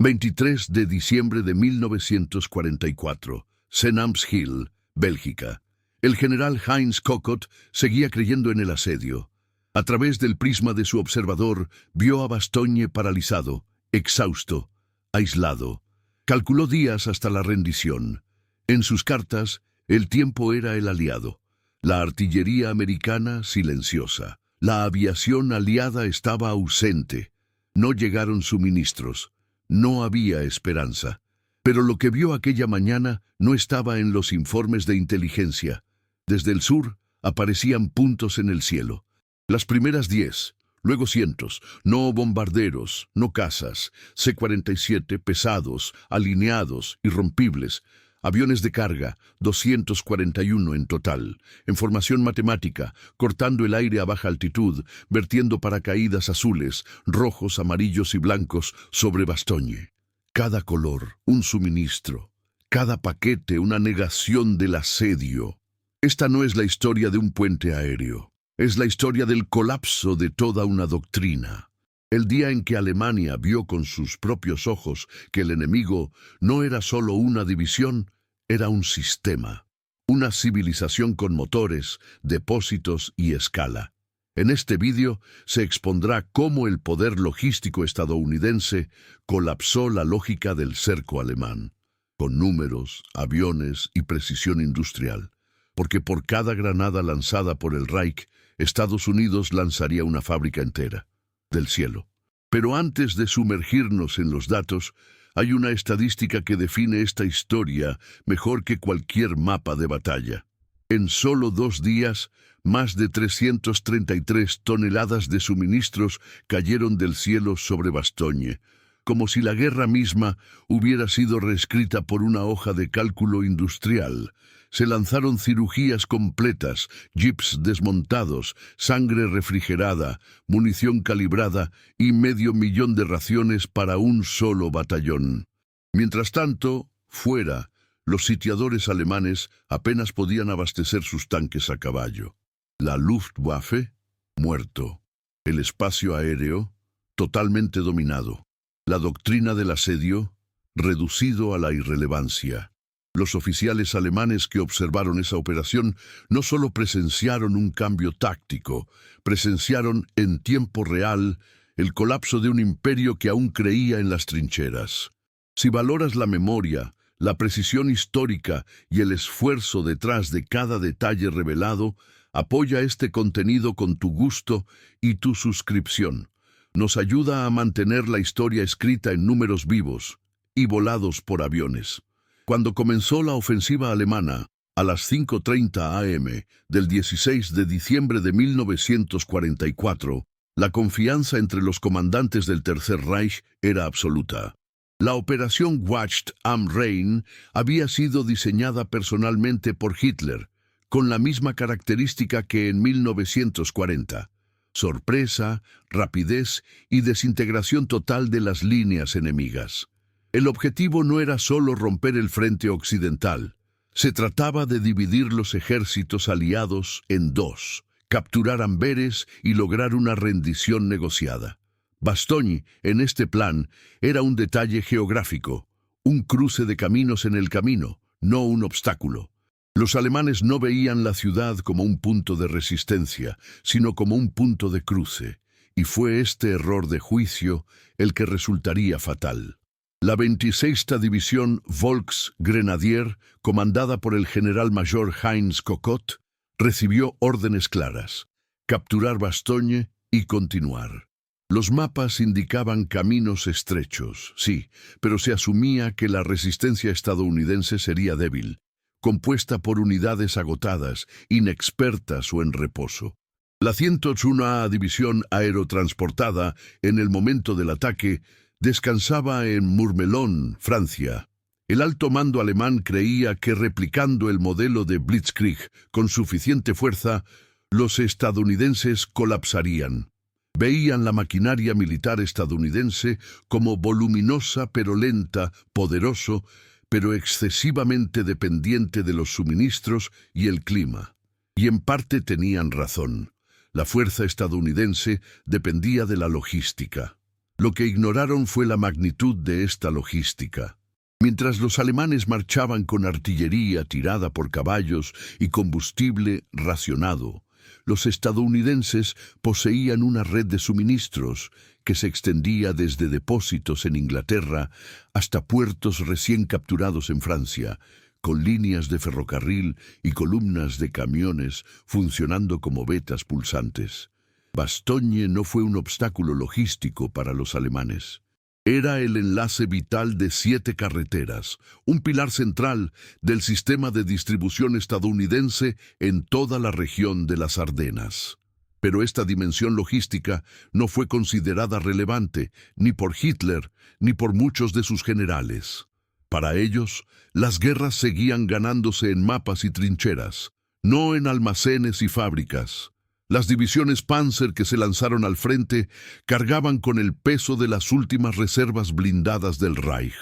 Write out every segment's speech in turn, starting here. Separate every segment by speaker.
Speaker 1: 23 de diciembre de 1944, Senams Hill, Bélgica. El general Heinz Kokot seguía creyendo en el asedio. A través del prisma de su observador, vio a Bastogne paralizado, exhausto, aislado. Calculó días hasta la rendición. En sus cartas, el tiempo era el aliado. La artillería americana silenciosa. La aviación aliada estaba ausente. No llegaron suministros. No había esperanza. Pero lo que vio aquella mañana no estaba en los informes de inteligencia. Desde el sur aparecían puntos en el cielo. Las primeras 10, luego cientos, no bombarderos, no cazas, C-47 pesados, alineados, irrompibles, aviones de carga, 241 en total, en formación matemática, cortando el aire a baja altitud, vertiendo paracaídas azules, rojos, amarillos y blancos sobre Bastogne. Cada color, un suministro, cada paquete, una negación del asedio. Esta no es la historia de un puente aéreo. Es la historia del colapso de toda una doctrina. El día en que Alemania vio con sus propios ojos que el enemigo no era solo una división, era un sistema, una civilización con motores, depósitos y escala. En este vídeo se expondrá cómo el poder logístico estadounidense colapsó la lógica del cerco alemán, con números, aviones y precisión industrial, porque por cada granada lanzada por el Reich, Estados Unidos lanzaría una fábrica entera, del cielo. Pero antes de sumergirnos en los datos, hay una estadística que define esta historia mejor que cualquier mapa de batalla. En solo 2 días, más de 333 toneladas de suministros cayeron del cielo sobre Bastogne, como si la guerra misma hubiera sido reescrita por una hoja de cálculo industrial. Se lanzaron cirugías completas, jeeps desmontados, sangre refrigerada, munición calibrada y 500.000 de raciones para un solo batallón. Mientras tanto, fuera, los sitiadores alemanes apenas podían abastecer sus tanques a caballo. La Luftwaffe, muerto. El espacio aéreo, totalmente dominado. La doctrina del asedio, reducido a la irrelevancia. Los oficiales alemanes que observaron esa operación no solo presenciaron un cambio táctico, presenciaron en tiempo real el colapso de un imperio que aún creía en las trincheras. Si valoras la memoria, la precisión histórica y el esfuerzo detrás de cada detalle revelado, apoya este contenido con tu gusto y tu suscripción. Nos ayuda a mantener la historia escrita en números vivos y volados por aviones. Cuando comenzó la ofensiva alemana, a las 5:30 am del 16 de diciembre de 1944, la confianza entre los comandantes del Tercer Reich era absoluta. La operación Wacht am Rhein había sido diseñada personalmente por Hitler, con la misma característica que en 1940. Sorpresa, rapidez y desintegración total de las líneas enemigas. El objetivo no era solo romper el frente occidental. Se trataba de dividir los ejércitos aliados en 2, capturar Amberes y lograr una rendición negociada. Bastogne, en este plan, era un detalle geográfico, un cruce de caminos en el camino, no un obstáculo. Los alemanes no veían la ciudad como un punto de resistencia, sino como un punto de cruce, y fue este error de juicio el que resultaría fatal. La 26ª División Volksgrenadier, comandada por el general mayor Heinz Kokot, recibió órdenes claras: capturar Bastogne y continuar. Los mapas indicaban caminos estrechos, sí, pero se asumía que la resistencia estadounidense sería débil, compuesta por unidades agotadas, inexpertas o en reposo. La 101ª División aerotransportada, en el momento del ataque, descansaba en Murmelon, Francia. El alto mando alemán creía que replicando el modelo de Blitzkrieg con suficiente fuerza, los estadounidenses colapsarían. Veían la maquinaria militar estadounidense como voluminosa pero lenta, poderoso, pero excesivamente dependiente de los suministros y el clima. Y en parte tenían razón. La fuerza estadounidense dependía de la logística. Lo que ignoraron fue la magnitud de esta logística. Mientras los alemanes marchaban con artillería tirada por caballos y combustible racionado, los estadounidenses poseían una red de suministros que se extendía desde depósitos en Inglaterra hasta puertos recién capturados en Francia, con líneas de ferrocarril y columnas de camiones funcionando como vetas pulsantes. Bastogne no fue un obstáculo logístico para los alemanes. Era el enlace vital de 7 carreteras, un pilar central del sistema de distribución estadounidense en toda la región de las Ardenas. Pero esta dimensión logística no fue considerada relevante ni por Hitler ni por muchos de sus generales. Para ellos, las guerras seguían ganándose en mapas y trincheras, no en almacenes y fábricas. Las divisiones Panzer que se lanzaron al frente cargaban con el peso de las últimas reservas blindadas del Reich.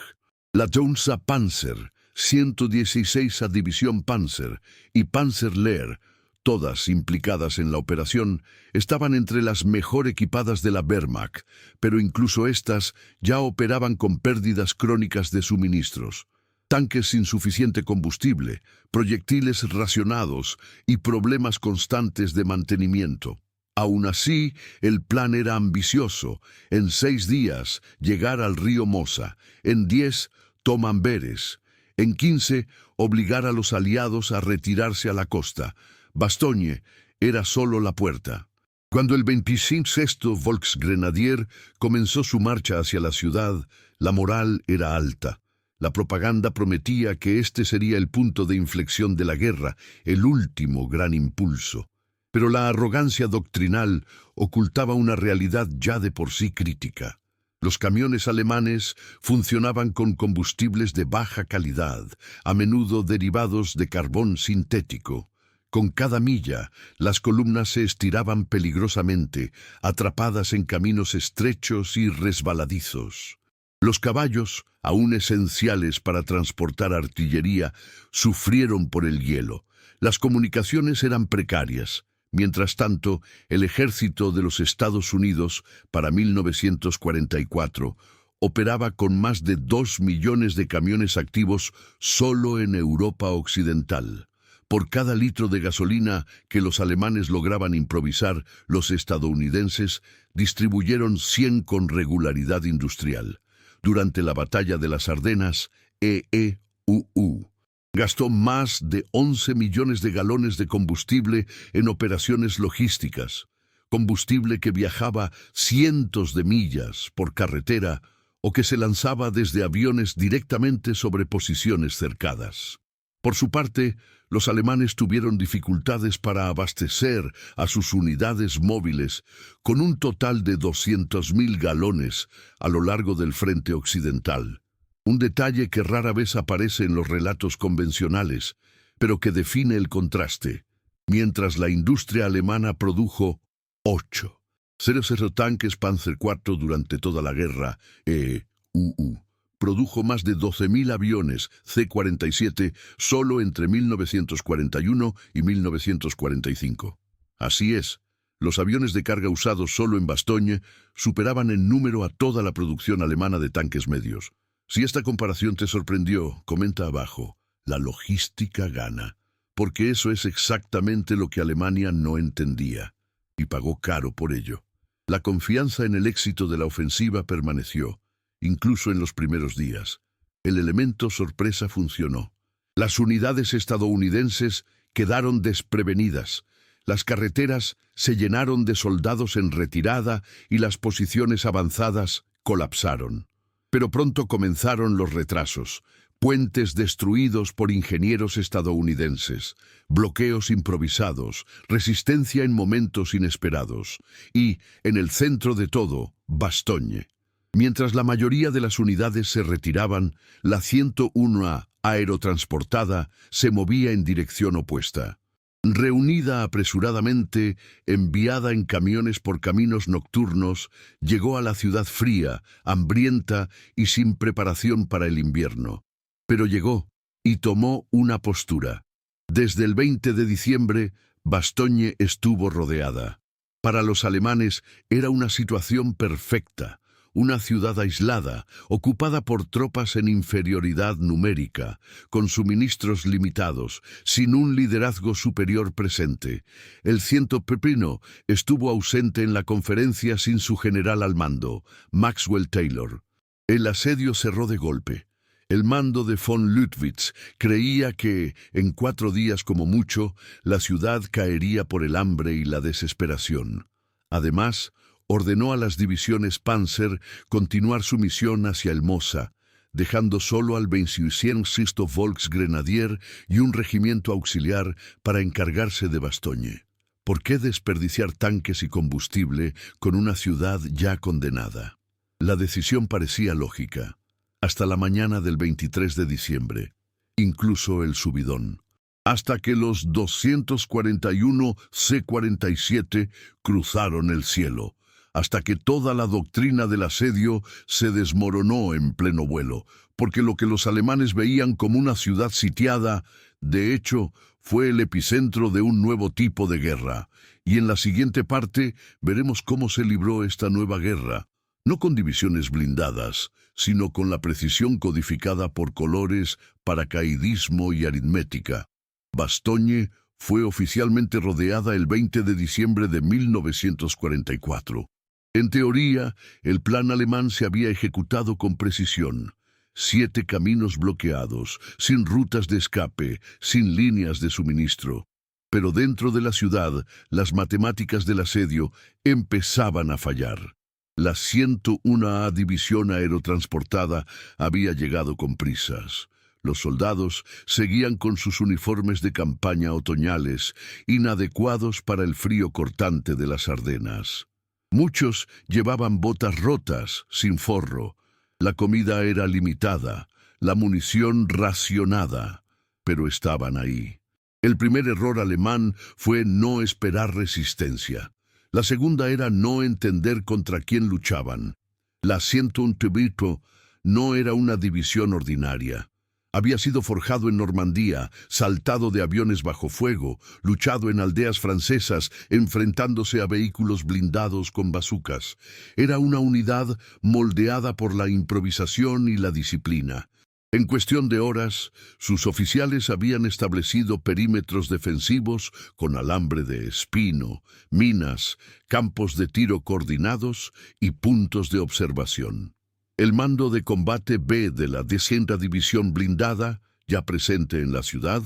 Speaker 1: La 11 Panzer, 116 División Panzer y Panzerlehr, todas implicadas en la operación, estaban entre las mejor equipadas de la Wehrmacht, pero incluso estas ya operaban con pérdidas crónicas de suministros. Tanques sin suficiente combustible, proyectiles racionados y problemas constantes de mantenimiento. Aún así, el plan era ambicioso. En 6 días, llegar al río Mosa. En 10, Amberes. En 15, obligar a los aliados a retirarse a la costa. Bastogne era solo la puerta. Cuando el 26º Volksgrenadier comenzó su marcha hacia la ciudad, la moral era alta. La propaganda prometía que este sería el punto de inflexión de la guerra, el último gran impulso. Pero la arrogancia doctrinal ocultaba una realidad ya de por sí crítica. Los camiones alemanes funcionaban con combustibles de baja calidad, a menudo derivados de carbón sintético. Con cada milla, las columnas se estiraban peligrosamente, atrapadas en caminos estrechos y resbaladizos. Los caballos, aún esenciales para transportar artillería, sufrieron por el hielo. Las comunicaciones eran precarias. Mientras tanto, el ejército de los Estados Unidos, para 1944, operaba con más de 2 millones de camiones activos solo en Europa Occidental. Por cada litro de gasolina que los alemanes lograban improvisar, los estadounidenses distribuyeron 100 con regularidad industrial. Durante la batalla de las Ardenas, EEUU gastó más de 11 millones de galones de combustible en operaciones logísticas, combustible que viajaba cientos de millas por carretera o que se lanzaba desde aviones directamente sobre posiciones cercadas. Por su parte, los alemanes tuvieron dificultades para abastecer a sus unidades móviles con un total de 200.000 galones a lo largo del frente occidental. Un detalle que rara vez aparece en los relatos convencionales, pero que define el contraste. Mientras la industria alemana produjo 8 00 tanques Panzer IV durante toda la guerra, EEUU produjo más de 12.000 aviones C-47 solo entre 1941 y 1945. Así es, los aviones de carga usados solo en Bastogne superaban en número a toda la producción alemana de tanques medios. Si esta comparación te sorprendió, comenta abajo. La logística gana, porque eso es exactamente lo que Alemania no entendía, y pagó caro por ello. La confianza en el éxito de la ofensiva permaneció, incluso en los primeros días. El elemento sorpresa funcionó. Las unidades estadounidenses quedaron desprevenidas. Las carreteras se llenaron de soldados en retirada y las posiciones avanzadas colapsaron. Pero pronto comenzaron los retrasos, puentes destruidos por ingenieros estadounidenses, bloqueos improvisados, resistencia en momentos inesperados y, en el centro de todo, Bastogne. Mientras la mayoría de las unidades se retiraban, la 101 aerotransportada se movía en dirección opuesta. Reunida apresuradamente, enviada en camiones por caminos nocturnos, llegó a la ciudad fría, hambrienta y sin preparación para el invierno. Pero llegó y tomó una postura. Desde el 20 de diciembre, Bastogne estuvo rodeada. Para los alemanes era una situación perfecta. una ciudad aislada, ocupada por tropas en inferioridad numérica, con suministros limitados, sin un liderazgo superior presente. El 101 estuvo ausente en la conferencia sin su general al mando, Maxwell Taylor. El asedio cerró de golpe. El mando de von Lüttwitz creía que, en 4 días como mucho, la ciudad caería por el hambre y la desesperación. Además, ordenó a las divisiones Panzer continuar su misión hacia el Mosa, dejando solo al 26. Volksgrenadier y un regimiento auxiliar para encargarse de Bastogne. ¿Por qué desperdiciar tanques y combustible con una ciudad ya condenada? La decisión parecía lógica. Hasta la mañana del 23 de diciembre, incluso el subidón, hasta que los 241 C-47 cruzaron el cielo, hasta que toda la doctrina del asedio se desmoronó en pleno vuelo, porque lo que los alemanes veían como una ciudad sitiada, de hecho, fue el epicentro de un nuevo tipo de guerra. Y en la siguiente parte veremos cómo se libró esta nueva guerra, no con divisiones blindadas, sino con la precisión codificada por colores, paracaidismo y aritmética. Bastogne fue oficialmente rodeada el 20 de diciembre de 1944. En teoría, el plan alemán se había ejecutado con precisión. 7 caminos bloqueados, sin rutas de escape, sin líneas de suministro. Pero dentro de la ciudad, las matemáticas del asedio empezaban a fallar. La 101A División Aerotransportada había llegado con prisas. Los soldados seguían con sus uniformes de campaña otoñales, inadecuados para el frío cortante de las Ardenas. Muchos llevaban botas rotas, sin forro. La comida era limitada, la munición racionada, pero estaban ahí. El primer error alemán fue no esperar resistencia. La segunda era no entender contra quién luchaban. La 101 no era una división ordinaria. Había sido forjado en Normandía, saltado de aviones bajo fuego, luchado en aldeas francesas, enfrentándose a vehículos blindados con bazucas. Era una unidad moldeada por la improvisación y la disciplina. En cuestión de horas, sus oficiales habían establecido perímetros defensivos con alambre de espino, minas, campos de tiro coordinados y puntos de observación. El mando de combate B de la 10ª División Blindada, ya presente en la ciudad,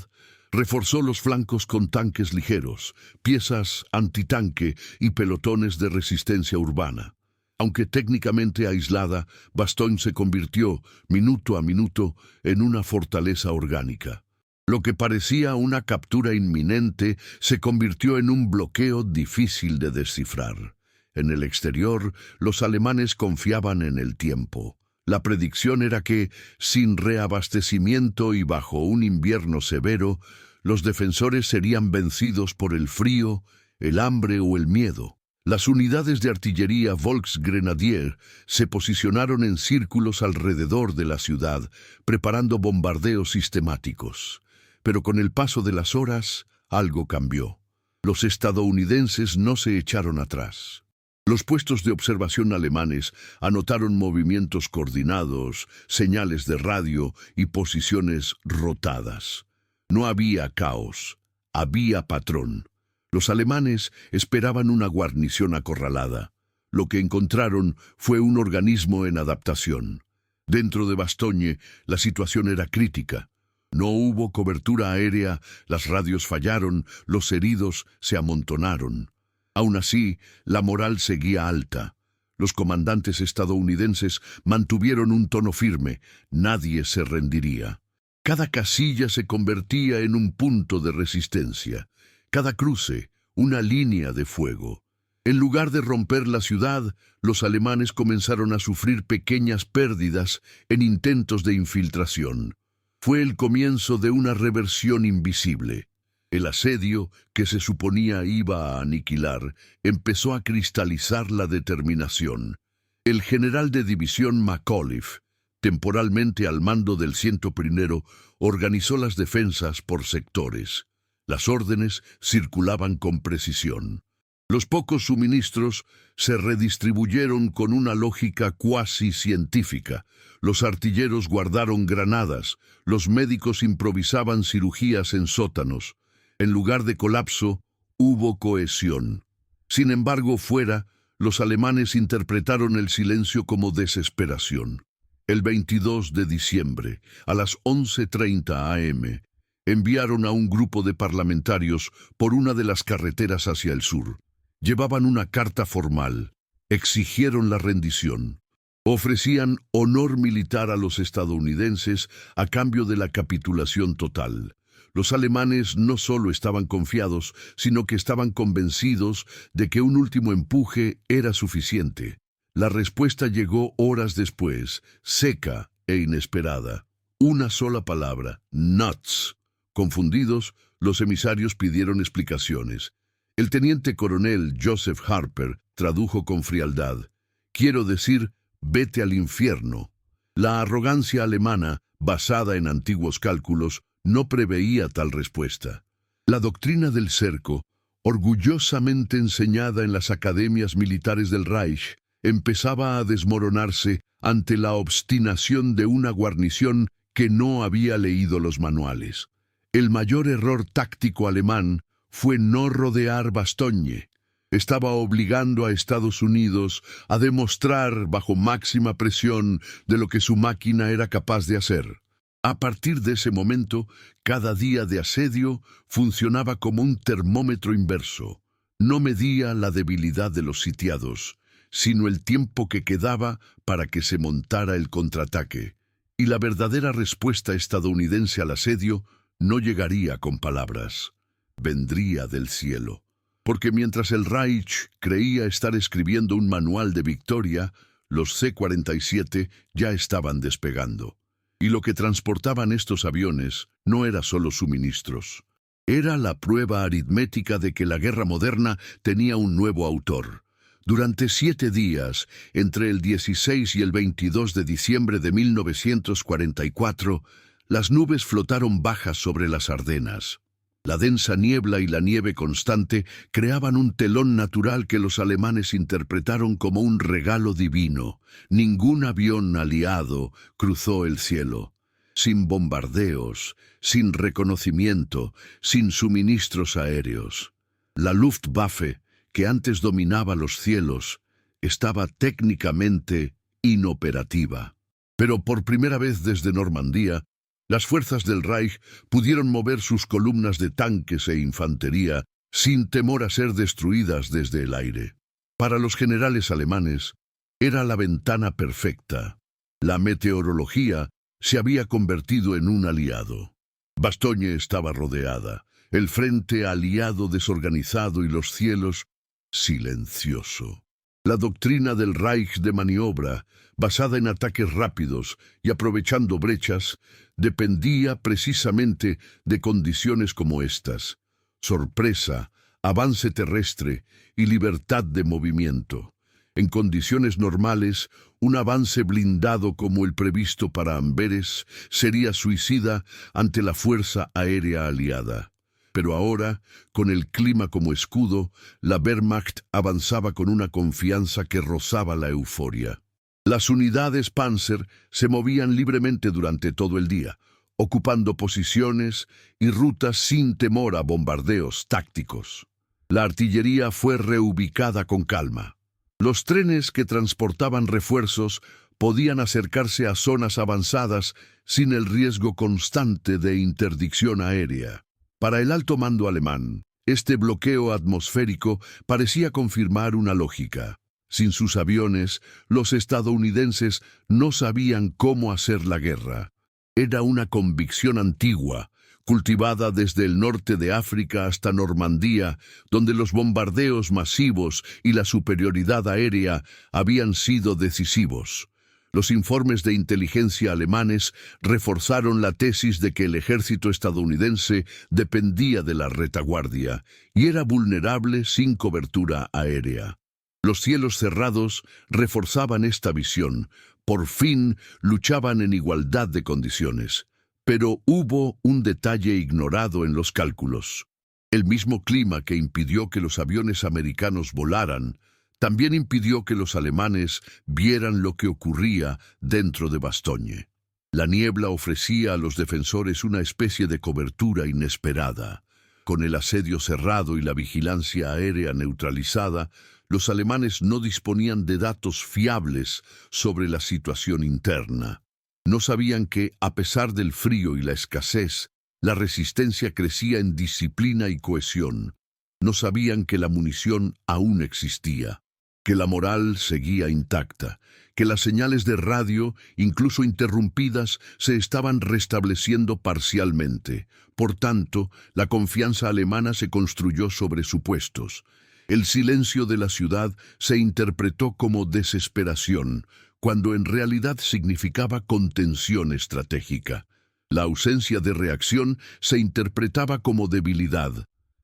Speaker 1: reforzó los flancos con tanques ligeros, piezas antitanque y pelotones de resistencia urbana. Aunque técnicamente aislada, Bastogne se convirtió, minuto a minuto, en una fortaleza orgánica. Lo que parecía una captura inminente se convirtió en un bloqueo difícil de descifrar. En el exterior, los alemanes confiaban en el tiempo. La predicción era que, sin reabastecimiento y bajo un invierno severo, los defensores serían vencidos por el frío, el hambre o el miedo. Las unidades de artillería Volksgrenadier se posicionaron en círculos alrededor de la ciudad, preparando bombardeos sistemáticos. Pero con el paso de las horas, algo cambió. Los estadounidenses no se echaron atrás. Los puestos de observación alemanes anotaron movimientos coordinados, señales de radio y posiciones rotadas. No había caos, había patrón. Los alemanes esperaban una guarnición acorralada. Lo que encontraron fue un organismo en adaptación. Dentro de Bastogne, la situación era crítica. No hubo cobertura aérea, las radios fallaron, los heridos se amontonaron. Aún así, la moral seguía alta. Los comandantes estadounidenses mantuvieron un tono firme. Nadie se rendiría. Cada casilla se convertía en un punto de resistencia. Cada cruce, una línea de fuego. En lugar de romper la ciudad, los alemanes comenzaron a sufrir pequeñas pérdidas en intentos de infiltración. Fue el comienzo de una reversión invisible. El asedio, que se suponía iba a aniquilar, empezó a cristalizar la determinación. El general de división McAuliffe, temporalmente al mando del 101, organizó las defensas por sectores. Las órdenes circulaban con precisión. Los pocos suministros se redistribuyeron con una lógica cuasi científica. Los artilleros guardaron granadas, los médicos improvisaban cirugías en sótanos. En lugar de colapso, hubo cohesión. Sin embargo, fuera, los alemanes interpretaron el silencio como desesperación. El 22 de diciembre, a las 11:30 am, enviaron a un grupo de parlamentarios por una de las carreteras hacia el sur. Llevaban una carta formal. Exigieron la rendición. Ofrecían honor militar a los estadounidenses a cambio de la capitulación total. Los alemanes no solo estaban confiados, sino que estaban convencidos de que un último empuje era suficiente. La respuesta llegó horas después, seca e inesperada. Una sola palabra: nuts. Confundidos, los emisarios pidieron explicaciones. El teniente coronel Joseph Harper tradujo con frialdad: quiero decir, vete al infierno. La arrogancia alemana, basada en antiguos cálculos, no preveía tal respuesta. La doctrina del cerco, orgullosamente enseñada en las academias militares del Reich, empezaba a desmoronarse ante la obstinación de una guarnición que no había leído los manuales. El mayor error táctico alemán fue no rodear Bastogne. Estaba obligando a Estados Unidos a demostrar bajo máxima presión de lo que su máquina era capaz de hacer. A partir de ese momento, cada día de asedio funcionaba como un termómetro inverso. No medía la debilidad de los sitiados, sino el tiempo que quedaba para que se montara el contraataque. Y la verdadera respuesta estadounidense al asedio no llegaría con palabras. Vendría del cielo. Porque mientras el Reich creía estar escribiendo un manual de victoria, los C-47 ya estaban despegando. Y lo que transportaban estos aviones no era solo suministros. Era la prueba aritmética de que la guerra moderna tenía un nuevo autor. Durante 7 días, entre el 16 y el 22 de diciembre de 1944, las nubes flotaron bajas sobre las Ardenas. La densa niebla y la nieve constante creaban un telón natural que los alemanes interpretaron como un regalo divino. Ningún avión aliado cruzó el cielo. Sin bombardeos, sin reconocimiento, sin suministros aéreos. La Luftwaffe, que antes dominaba los cielos, estaba técnicamente inoperativa. Pero por primera vez desde Normandía, las fuerzas del Reich pudieron mover sus columnas de tanques e infantería sin temor a ser destruidas desde el aire. Para los generales alemanes, era la ventana perfecta. La meteorología se había convertido en un aliado. Bastogne estaba rodeada, el frente aliado desorganizado y los cielos silencioso. La doctrina del Reich de maniobra, basada en ataques rápidos y aprovechando brechas, dependía precisamente de condiciones como estas: sorpresa, avance terrestre y libertad de movimiento. En condiciones normales, un avance blindado como el previsto para Amberes sería suicida ante la fuerza aérea aliada. Pero ahora, con el clima como escudo, la Wehrmacht avanzaba con una confianza que rozaba la euforia. Las unidades Panzer se movían libremente durante todo el día, ocupando posiciones y rutas sin temor a bombardeos tácticos. La artillería fue reubicada con calma. Los trenes que transportaban refuerzos podían acercarse a zonas avanzadas sin el riesgo constante de interdicción aérea. Para el alto mando alemán, este bloqueo atmosférico parecía confirmar una lógica. Sin sus aviones, los estadounidenses no sabían cómo hacer la guerra. Era una convicción antigua, cultivada desde el norte de África hasta Normandía, donde los bombardeos masivos y la superioridad aérea habían sido decisivos. Los informes de inteligencia alemanes reforzaron la tesis de que el ejército estadounidense dependía de la retaguardia y era vulnerable sin cobertura aérea. Los cielos cerrados reforzaban esta visión. Por fin luchaban en igualdad de condiciones. Pero hubo un detalle ignorado en los cálculos. El mismo clima que impidió que los aviones americanos volaran, también impidió que los alemanes vieran lo que ocurría dentro de Bastogne. La niebla ofrecía a los defensores una especie de cobertura inesperada. Con el asedio cerrado y la vigilancia aérea neutralizada, los alemanes no disponían de datos fiables sobre la situación interna. No sabían que, a pesar del frío y la escasez, la resistencia crecía en disciplina y cohesión. No sabían que la munición aún existía, que la moral seguía intacta, que las señales de radio, incluso interrumpidas, se estaban restableciendo parcialmente. Por tanto, la confianza alemana se construyó sobre supuestos. El silencio de la ciudad se interpretó como desesperación, cuando en realidad significaba contención estratégica. La ausencia de reacción se interpretaba como debilidad,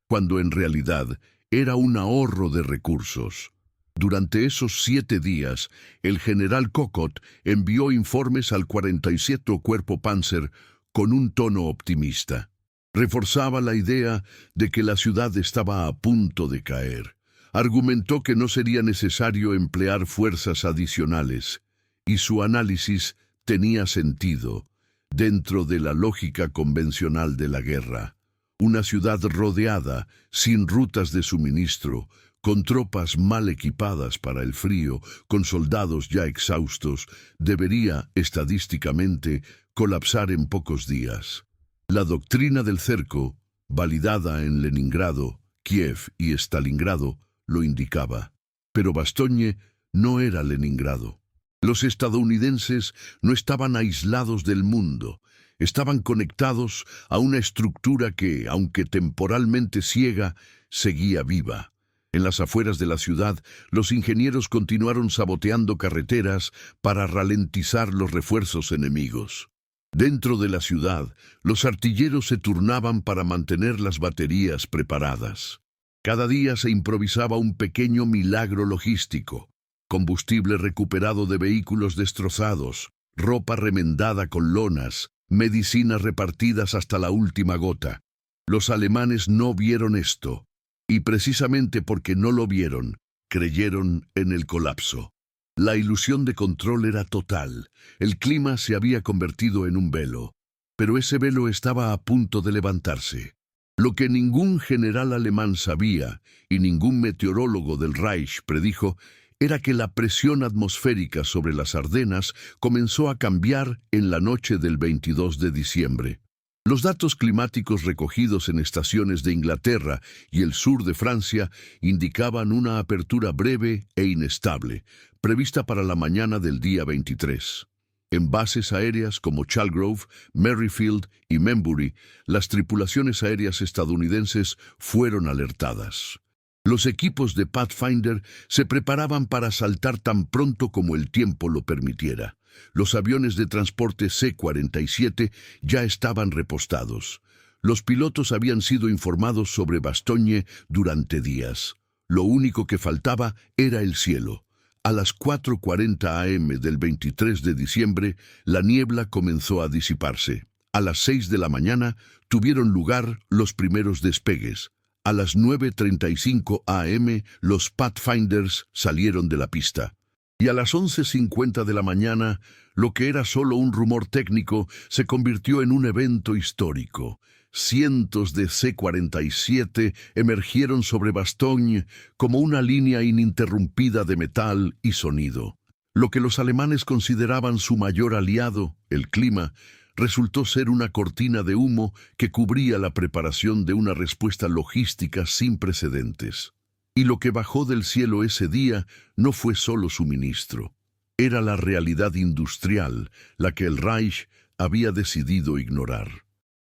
Speaker 1: cuando en realidad era un ahorro de recursos. Durante esos 7 días, el general Kokot envió informes al 47 Cuerpo Panzer con un tono optimista. Reforzaba la idea de que la ciudad estaba a punto de caer. Argumentó que no sería necesario emplear fuerzas adicionales, y su análisis tenía sentido dentro de la lógica convencional de la guerra. Una ciudad rodeada, sin rutas de suministro, con tropas mal equipadas para el frío, con soldados ya exhaustos, debería, estadísticamente, colapsar en pocos días. La doctrina del cerco, validada en Leningrado, Kiev y Stalingrado, lo indicaba. Pero Bastogne no era Leningrado. Los estadounidenses no estaban aislados del mundo, estaban conectados a una estructura que, aunque temporalmente ciega, seguía viva. En las afueras de la ciudad, los ingenieros continuaron saboteando carreteras para ralentizar los refuerzos enemigos. Dentro de la ciudad, los artilleros se turnaban para mantener las baterías preparadas. Cada día se improvisaba un pequeño milagro logístico: combustible recuperado de vehículos destrozados, ropa remendada con lonas, medicinas repartidas hasta la última gota. Los alemanes no vieron esto, y precisamente porque no lo vieron, creyeron en el colapso. La ilusión de control era total. El clima se había convertido en un velo, pero ese velo estaba a punto de levantarse. Lo que ningún general alemán sabía, y ningún meteorólogo del Reich predijo, era que la presión atmosférica sobre las Ardenas comenzó a cambiar en la noche del 22 de diciembre. Los datos climáticos recogidos en estaciones de Inglaterra y el sur de Francia indicaban una apertura breve e inestable, prevista para la mañana del día 23. En bases aéreas como Chalgrove, Merrifield y Membury, las tripulaciones aéreas estadounidenses fueron alertadas. Los equipos de Pathfinder se preparaban para saltar tan pronto como el tiempo lo permitiera. Los aviones de transporte C-47 ya estaban repostados. Los pilotos habían sido informados sobre Bastogne durante días. Lo único que faltaba era el cielo. A las 4:40 am del 23 de diciembre, la niebla comenzó a disiparse. A las 6 de la mañana tuvieron lugar los primeros despegues. A las 9:35 am, los Pathfinders salieron de la pista. Y a las 11:50 de la mañana, lo que era solo un rumor técnico se convirtió en un evento histórico. Cientos de C-47 emergieron sobre Bastogne como una línea ininterrumpida de metal y sonido. Lo que los alemanes consideraban su mayor aliado, el clima, resultó ser una cortina de humo que cubría la preparación de una respuesta logística sin precedentes. Y lo que bajó del cielo ese día no fue solo suministro. Era la realidad industrial, la que el Reich había decidido ignorar.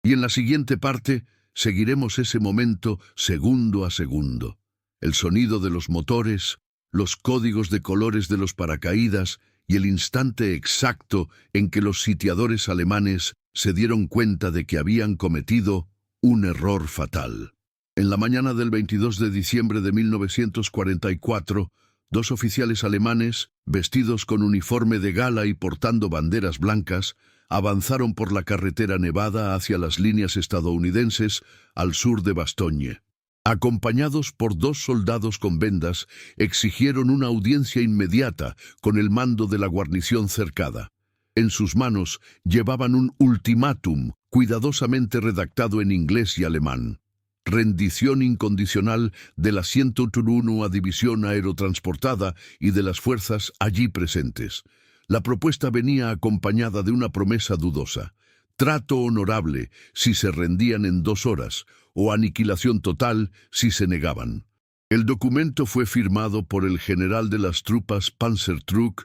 Speaker 1: Y en la siguiente parte seguiremos ese momento segundo a segundo. El sonido de los motores, los códigos de colores de los paracaídas y el instante exacto en que los sitiadores alemanes se dieron cuenta de que habían cometido un error fatal. En la mañana del 22 de diciembre de 1944, 2 oficiales alemanes, vestidos con uniforme de gala y portando banderas blancas, avanzaron por la carretera nevada hacia las líneas estadounidenses al sur de Bastogne. Acompañados por 2 soldados con vendas, exigieron una audiencia inmediata con el mando de la guarnición cercada. En sus manos llevaban un ultimátum cuidadosamente redactado en inglés y alemán. Rendición incondicional de la 101 División Aerotransportada y de las fuerzas allí presentes. La propuesta venía acompañada de una promesa dudosa: trato honorable si se rendían en 2 horas, o aniquilación total si se negaban. El documento fue firmado por el general de las tropas Panzertrupp,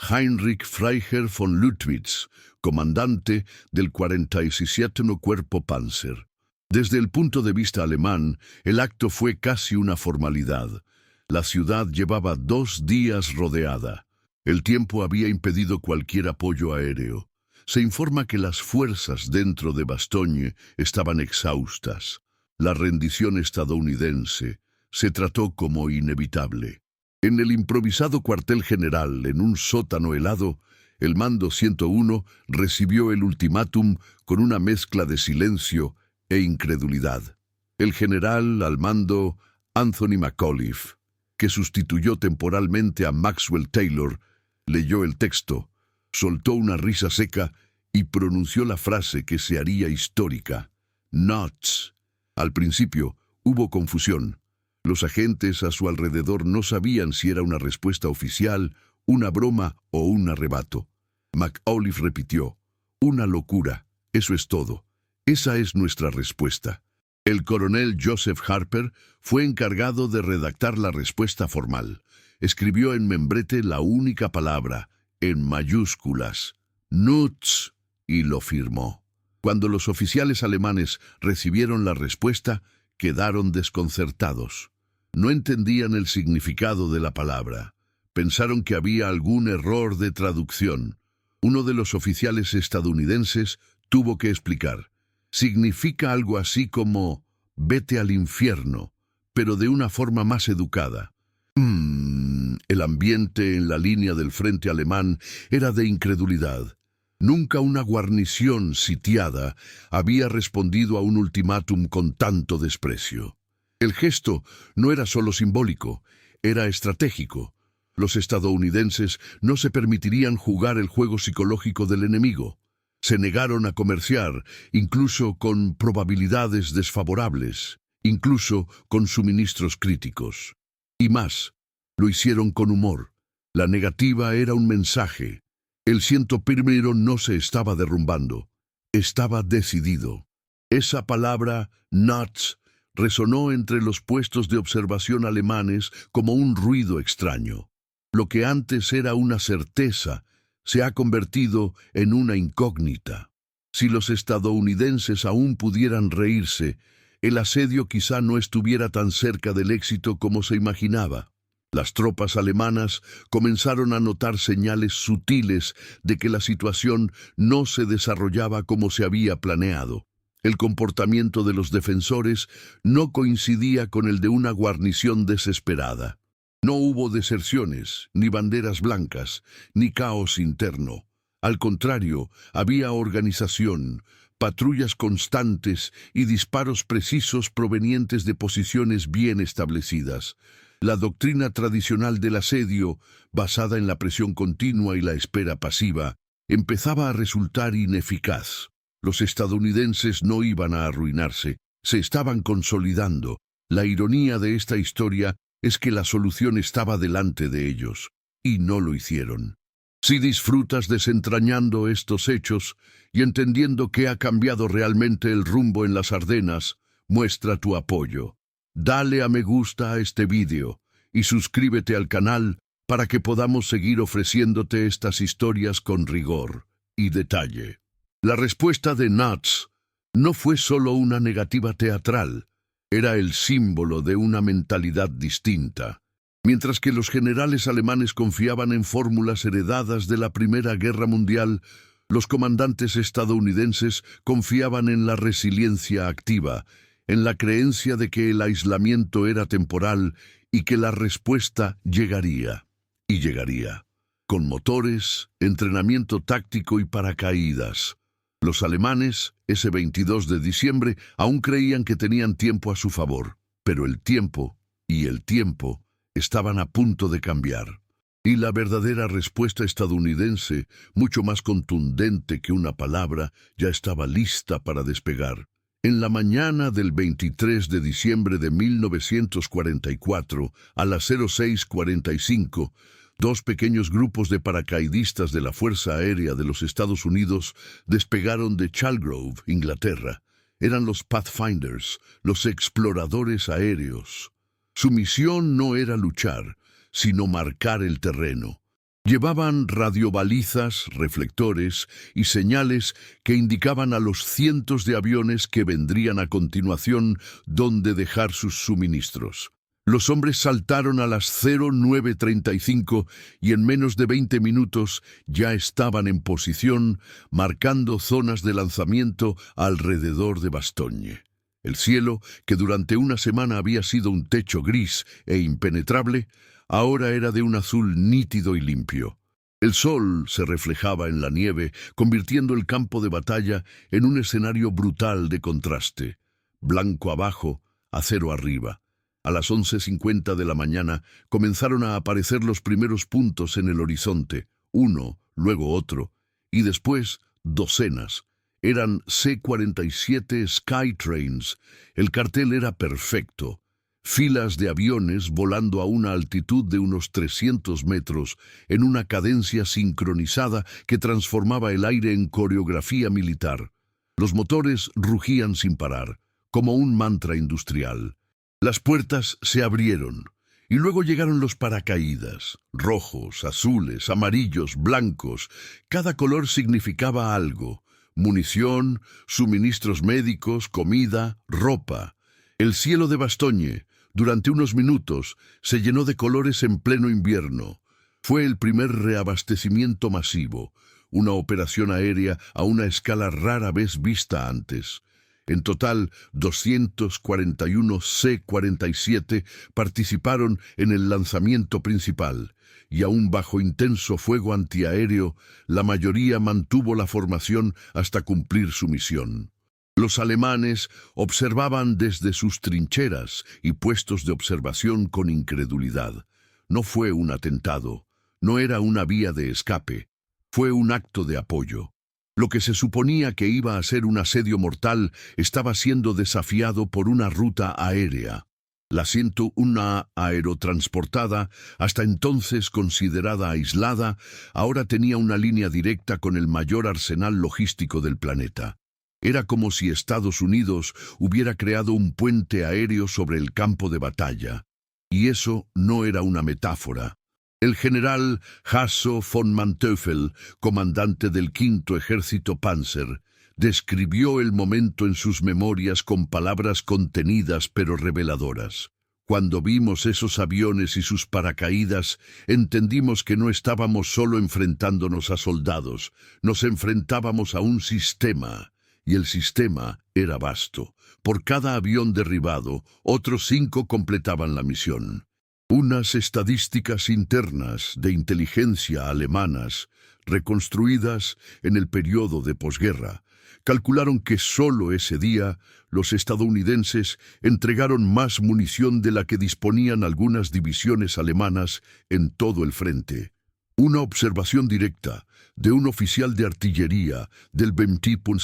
Speaker 1: Heinrich Freiherr von Lüttwitz, comandante del 47. Cuerpo Panzer. Desde el punto de vista alemán, el acto fue casi una formalidad. La ciudad llevaba 2 días rodeada. El tiempo había impedido cualquier apoyo aéreo. Se informa que las fuerzas dentro de Bastogne estaban exhaustas. La rendición estadounidense se trató como inevitable. En el improvisado cuartel general, en un sótano helado, el mando 101 recibió el ultimátum con una mezcla de silencio e incredulidad. El general al mando, Anthony McAuliffe, que sustituyó temporalmente a Maxwell Taylor, leyó el texto, soltó una risa seca y pronunció la frase que se haría histórica: "Nuts". Al principio hubo confusión. Los agentes a su alrededor no sabían si era una respuesta oficial, una broma o un arrebato. McAuliffe repitió: "Una locura, eso es todo. Esa es nuestra respuesta". El coronel Joseph Harper fue encargado de redactar la respuesta formal. Escribió en membrete la única palabra, en mayúsculas: "Nuts", y lo firmó. Cuando los oficiales alemanes recibieron la respuesta, quedaron desconcertados. No entendían el significado de la palabra. Pensaron que había algún error de traducción. Uno de los oficiales estadounidenses tuvo que explicar: significa algo así como "vete al infierno", pero de una forma más educada. El ambiente en la línea del frente alemán era de incredulidad. Nunca una guarnición sitiada había respondido a un ultimátum con tanto desprecio. El gesto no era solo simbólico, era estratégico. Los estadounidenses no se permitirían jugar el juego psicológico del enemigo. Se negaron a comerciar, incluso con probabilidades desfavorables, incluso con suministros críticos. Y más, lo hicieron con humor. La negativa era un mensaje. El 101 no se estaba derrumbando, estaba decidido. Esa palabra, nuts, resonó entre los puestos de observación alemanes como un ruido extraño. Lo que antes era una certeza se ha convertido en una incógnita. Si los estadounidenses aún pudieran reírse, el asedio quizá no estuviera tan cerca del éxito como se imaginaba. Las tropas alemanas comenzaron a notar señales sutiles de que la situación no se desarrollaba como se había planeado. El comportamiento de los defensores no coincidía con el de una guarnición desesperada. No hubo deserciones, ni banderas blancas, ni caos interno. Al contrario, había organización, patrullas constantes y disparos precisos provenientes de posiciones bien establecidas. La doctrina tradicional del asedio, basada en la presión continua y la espera pasiva, empezaba a resultar ineficaz. Los estadounidenses no iban a arruinarse, se estaban consolidando. La ironía de esta historia es que la solución estaba delante de ellos, y no lo hicieron. Si disfrutas desentrañando estos hechos y entendiendo qué ha cambiado realmente el rumbo en las Ardenas, muestra tu apoyo. Dale a me gusta a este vídeo y suscríbete al canal para que podamos seguir ofreciéndote estas historias con rigor y detalle. La respuesta de Nuts no fue solo una negativa teatral, era el símbolo de una mentalidad distinta. Mientras que los generales alemanes confiaban en fórmulas heredadas de la Primera Guerra Mundial, los comandantes estadounidenses confiaban en la resiliencia activa, en la creencia de que el aislamiento era temporal y que la respuesta llegaría. Y llegaría. Con motores, entrenamiento táctico y paracaídas. Los alemanes, ese 22 de diciembre, aún creían que tenían tiempo a su favor. Pero el tiempo y el tiempo estaban a punto de cambiar. Y la verdadera respuesta estadounidense, mucho más contundente que una palabra, ya estaba lista para despegar. En la mañana del 23 de diciembre de 1944, a las 06:45, dos pequeños grupos de paracaidistas de la Fuerza Aérea de los Estados Unidos despegaron de Chalgrove, Inglaterra. Eran los Pathfinders, los exploradores aéreos. Su misión no era luchar, sino marcar el terreno. Llevaban radiobalizas, reflectores y señales que indicaban a los cientos de aviones que vendrían a continuación dónde dejar sus suministros. Los hombres saltaron a las 09:35 y en menos de 20 minutos ya estaban en posición, marcando zonas de lanzamiento alrededor de Bastogne. El cielo, que durante una semana había sido un techo gris e impenetrable, ahora era de un azul nítido y limpio. El sol se reflejaba en la nieve, convirtiendo el campo de batalla en un escenario brutal de contraste. Blanco abajo, acero arriba. A las 11:50 de la mañana comenzaron a aparecer los primeros puntos en el horizonte, uno, luego otro, y después docenas. Eran C-47 Skytrains. El cartel era perfecto. Filas de aviones volando a una altitud de unos 300 metros, en una cadencia sincronizada que transformaba el aire en coreografía militar. Los motores rugían sin parar, como un mantra industrial. Las puertas se abrieron, y luego llegaron los paracaídas, rojos, azules, amarillos, blancos. Cada color significaba algo: munición, suministros médicos, comida, ropa. El cielo de Bastogne, durante unos minutos, se llenó de colores en pleno invierno. Fue el primer reabastecimiento masivo, una operación aérea a una escala rara vez vista antes. En total, 241 C-47 participaron en el lanzamiento principal, y aún bajo intenso fuego antiaéreo, la mayoría mantuvo la formación hasta cumplir su misión. Los alemanes observaban desde sus trincheras y puestos de observación con incredulidad. No fue un atentado, no era una vía de escape, fue un acto de apoyo. Lo que se suponía que iba a ser un asedio mortal estaba siendo desafiado por una ruta aérea. La 101 aerotransportada, hasta entonces considerada aislada, ahora tenía una línea directa con el mayor arsenal logístico del planeta. Era como si Estados Unidos hubiera creado un puente aéreo sobre el campo de batalla. Y eso no era una metáfora. El general Hasso von Manteuffel, comandante del Quinto Ejército Panzer, describió el momento en sus memorias con palabras contenidas pero reveladoras. Cuando vimos esos aviones y sus paracaídas, entendimos que no estábamos solo enfrentándonos a soldados, nos enfrentábamos a un sistema. Y el sistema era vasto. Por cada avión derribado, otros 5 completaban la misión. Unas estadísticas internas de inteligencia alemanas, reconstruidas en el periodo de posguerra, calcularon que solo ese día los estadounidenses entregaron más munición de la que disponían algunas divisiones alemanas en todo el frente. Una observación directa de un oficial de artillería del 21.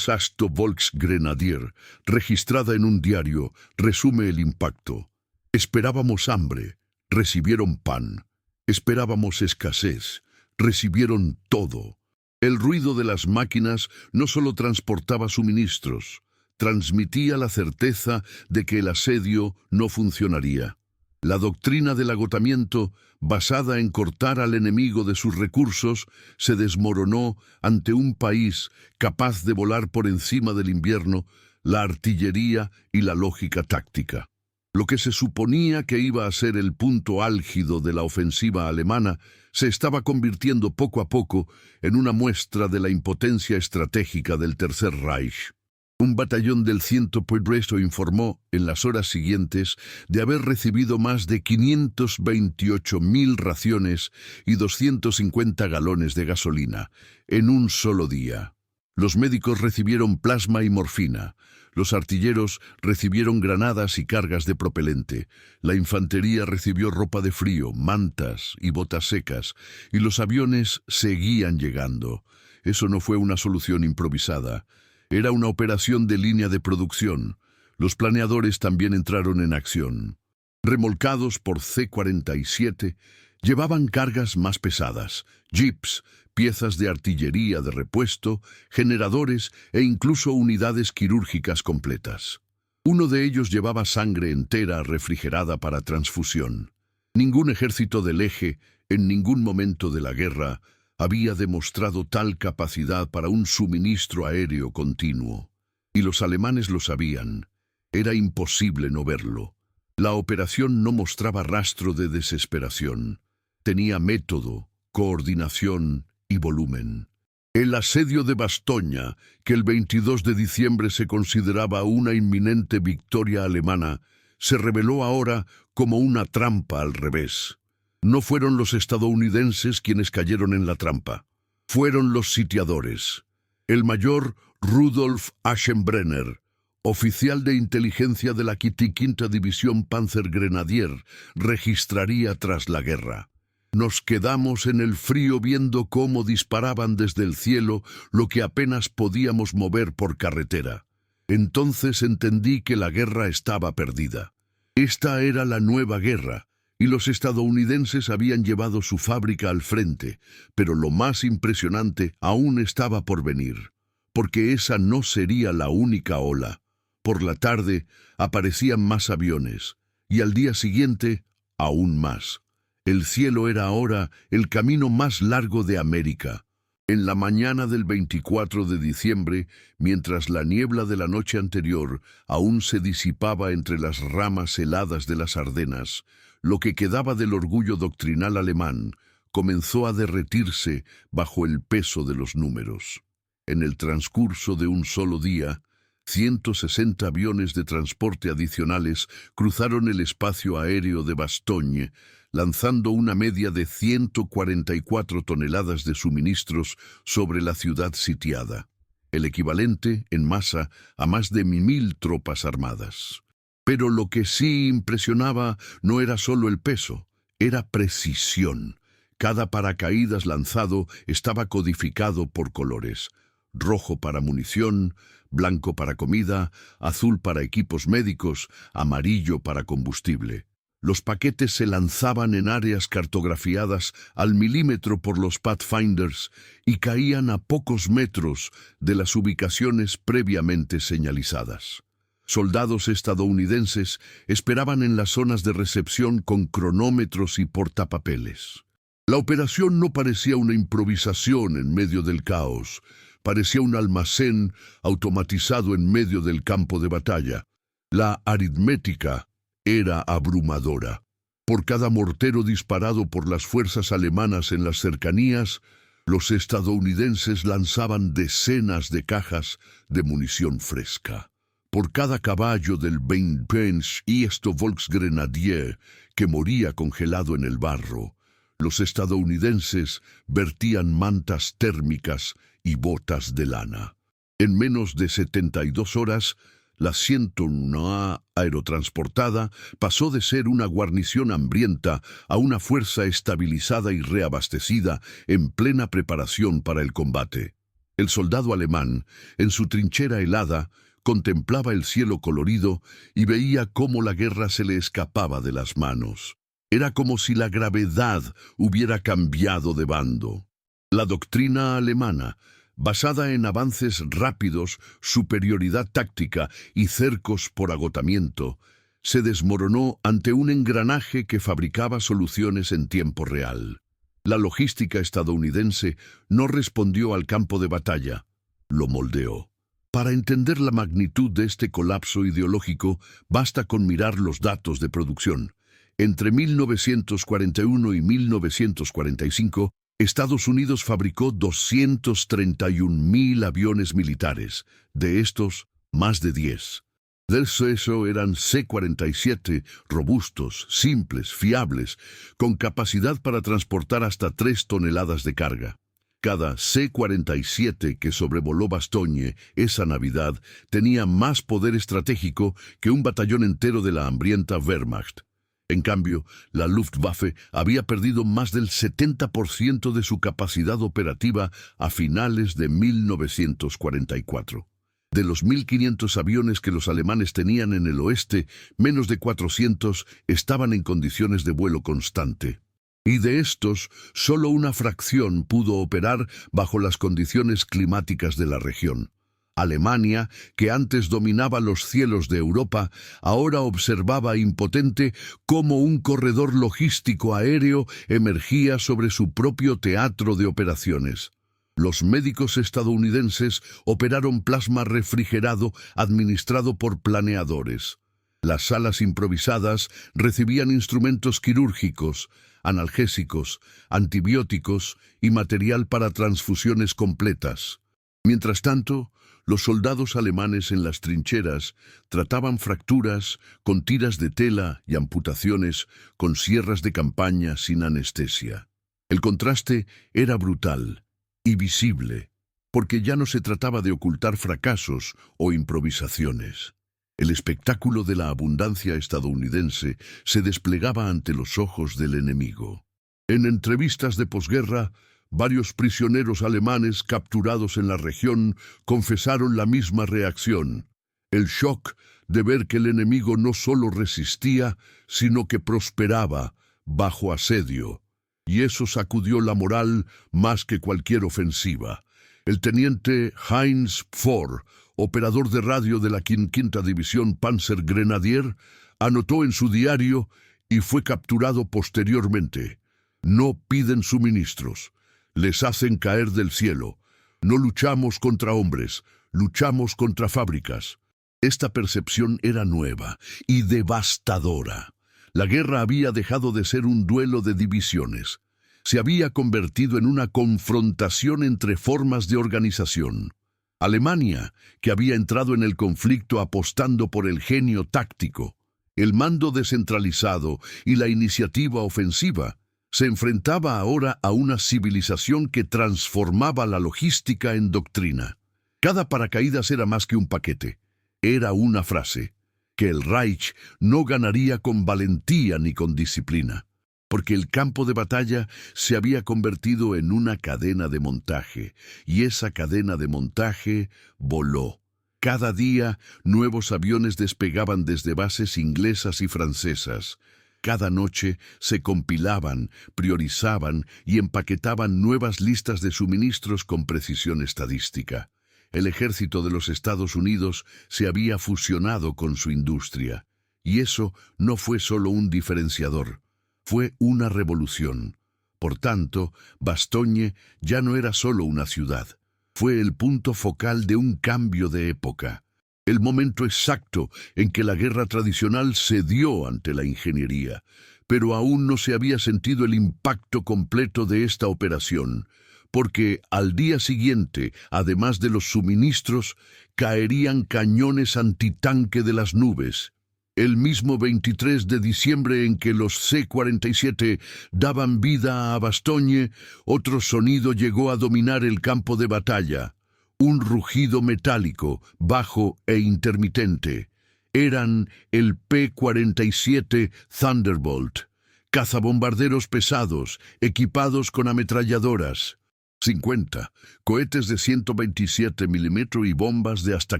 Speaker 1: Volksgrenadier, registrada en un diario, resume el impacto. Esperábamos hambre, recibieron pan. Esperábamos escasez, recibieron todo. El ruido de las máquinas no solo transportaba suministros, transmitía la certeza de que el asedio no funcionaría. La doctrina del agotamiento, basada en cortar al enemigo de sus recursos, se desmoronó ante un país capaz de volar por encima del invierno, la artillería y la lógica táctica. Lo que se suponía que iba a ser el punto álgido de la ofensiva alemana se estaba convirtiendo poco a poco en una muestra de la impotencia estratégica del Tercer Reich. Un batallón del 101º informó en las horas siguientes de haber recibido más de 528.000 raciones y 250 galones de gasolina en un solo día. Los médicos recibieron plasma y morfina. Los artilleros recibieron granadas y cargas de propelente. La infantería recibió ropa de frío, mantas y botas secas. Y los aviones seguían llegando. Eso no fue una solución improvisada. Era una operación de línea de producción. Los planeadores también entraron en acción. Remolcados por C-47, llevaban cargas más pesadas, jeeps, piezas de artillería de repuesto, generadores e incluso unidades quirúrgicas completas. Uno de ellos llevaba sangre entera refrigerada para transfusión. Ningún ejército del eje, en ningún momento de la guerra, había demostrado tal capacidad para un suministro aéreo continuo. Y los alemanes lo sabían. Era imposible no verlo. La operación no mostraba rastro de desesperación. Tenía método, coordinación y volumen. El asedio de Bastoña, que el 22 de diciembre se consideraba una inminente victoria alemana, se reveló ahora como una trampa al revés. No fueron los estadounidenses quienes cayeron en la trampa. Fueron los sitiadores. El mayor Rudolf Aschenbrenner, oficial de inteligencia de la 5ª División Panzergrenadier, registraría tras la guerra. Nos quedamos en el frío viendo cómo disparaban desde el cielo lo que apenas podíamos mover por carretera. Entonces entendí que la guerra estaba perdida. Esta era la nueva guerra, y los estadounidenses habían llevado su fábrica al frente, pero lo más impresionante aún estaba por venir, porque esa no sería la única ola. Por la tarde aparecían más aviones, y al día siguiente, aún más. El cielo era ahora el camino más largo de América. En la mañana del 24 de diciembre, mientras la niebla de la noche anterior aún se disipaba entre las ramas heladas de las Ardenas, lo que quedaba del orgullo doctrinal alemán comenzó a derretirse bajo el peso de los números. En el transcurso de un solo día, 160 aviones de transporte adicionales cruzaron el espacio aéreo de Bastogne, lanzando una media de 144 toneladas de suministros sobre la ciudad sitiada, el equivalente, en masa, a más de 1.000 tropas armadas. Pero lo que sí impresionaba no era solo el peso, era precisión. Cada paracaídas lanzado estaba codificado por colores: rojo para munición, blanco para comida, azul para equipos médicos, amarillo para combustible. Los paquetes se lanzaban en áreas cartografiadas al milímetro por los Pathfinders y caían a pocos metros de las ubicaciones previamente señalizadas. Soldados estadounidenses esperaban en las zonas de recepción con cronómetros y portapapeles. La operación no parecía una improvisación en medio del caos. Parecía un almacén automatizado en medio del campo de batalla. La aritmética era abrumadora. Por cada mortero disparado por las fuerzas alemanas en las cercanías, los estadounidenses lanzaban decenas de cajas de munición fresca. Por cada caballo del 20 y Volksgrenadier que moría congelado en el barro, los estadounidenses vertían mantas térmicas y botas de lana. En menos de 72 horas, la 101A aerotransportada pasó de ser una guarnición hambrienta a una fuerza estabilizada y reabastecida en plena preparación para el combate. El soldado alemán, en su trinchera helada, contemplaba el cielo colorido y veía cómo la guerra se le escapaba de las manos. Era como si la gravedad hubiera cambiado de bando. La doctrina alemana, basada en avances rápidos, superioridad táctica y cercos por agotamiento, se desmoronó ante un engranaje que fabricaba soluciones en tiempo real. La logística estadounidense no respondió al campo de batalla, lo moldeó. Para entender la magnitud de este colapso ideológico, basta con mirar los datos de producción. Entre 1941 y 1945, Estados Unidos fabricó 231.000 aviones militares. De estos, más de 10. Del eso eran C-47, robustos, simples, fiables, con capacidad para transportar hasta 3 toneladas de carga. Cada C-47 que sobrevoló Bastogne esa Navidad tenía más poder estratégico que un batallón entero de la hambrienta Wehrmacht. En cambio, la Luftwaffe había perdido más del 70% de su capacidad operativa a finales de 1944. De los 1.500 aviones que los alemanes tenían en el oeste, menos de 400 estaban en condiciones de vuelo constante. Y de estos, solo una fracción pudo operar bajo las condiciones climáticas de la región. Alemania, que antes dominaba los cielos de Europa, ahora observaba impotente cómo un corredor logístico aéreo emergía sobre su propio teatro de operaciones. Los médicos estadounidenses operaron plasma refrigerado administrado por planeadores. Las salas improvisadas recibían instrumentos quirúrgicos, analgésicos, antibióticos y material para transfusiones completas. Mientras tanto, los soldados alemanes en las trincheras trataban fracturas con tiras de tela y amputaciones con sierras de campaña sin anestesia. El contraste era brutal y visible, porque ya no se trataba de ocultar fracasos o improvisaciones. El espectáculo de la abundancia estadounidense se desplegaba ante los ojos del enemigo. En entrevistas de posguerra, varios prisioneros alemanes capturados en la región confesaron la misma reacción: el shock de ver que el enemigo no solo resistía, sino que prosperaba bajo asedio. Y eso sacudió la moral más que cualquier ofensiva. El teniente Heinz Pforr, operador de radio de la 5ª División Panzergrenadier, anotó en su diario y fue capturado posteriormente: no piden suministros, les hacen caer del cielo. No luchamos contra hombres, luchamos contra fábricas. Esta percepción era nueva y devastadora. La guerra había dejado de ser un duelo de divisiones. Se había convertido en una confrontación entre formas de organización. Alemania, que había entrado en el conflicto apostando por el genio táctico, el mando descentralizado y la iniciativa ofensiva, se enfrentaba ahora a una civilización que transformaba la logística en doctrina. Cada paracaídas era más que un paquete. Era una frase: que el Reich no ganaría con valentía ni con disciplina, porque el campo de batalla se había convertido en una cadena de montaje, y esa cadena de montaje voló. Cada día, nuevos aviones despegaban desde bases inglesas y francesas. Cada noche se compilaban, priorizaban y empaquetaban nuevas listas de suministros con precisión estadística. El ejército de los Estados Unidos se había fusionado con su industria, y eso no fue solo un diferenciador, fue una revolución. Por tanto, Bastogne ya no era solo una ciudad, fue el punto focal de un cambio de época, el momento exacto en que la guerra tradicional cedió ante la ingeniería, pero aún no se había sentido el impacto completo de esta operación, porque al día siguiente, además de los suministros, caerían cañones antitanque de las nubes. El mismo 23 de diciembre en que los C-47 daban vida a Bastogne, otro sonido llegó a dominar el campo de batalla. Un rugido metálico, bajo e intermitente. Eran el P-47 Thunderbolt, cazabombarderos pesados, equipados con ametralladoras. 50, cohetes de 127 milímetros y bombas de hasta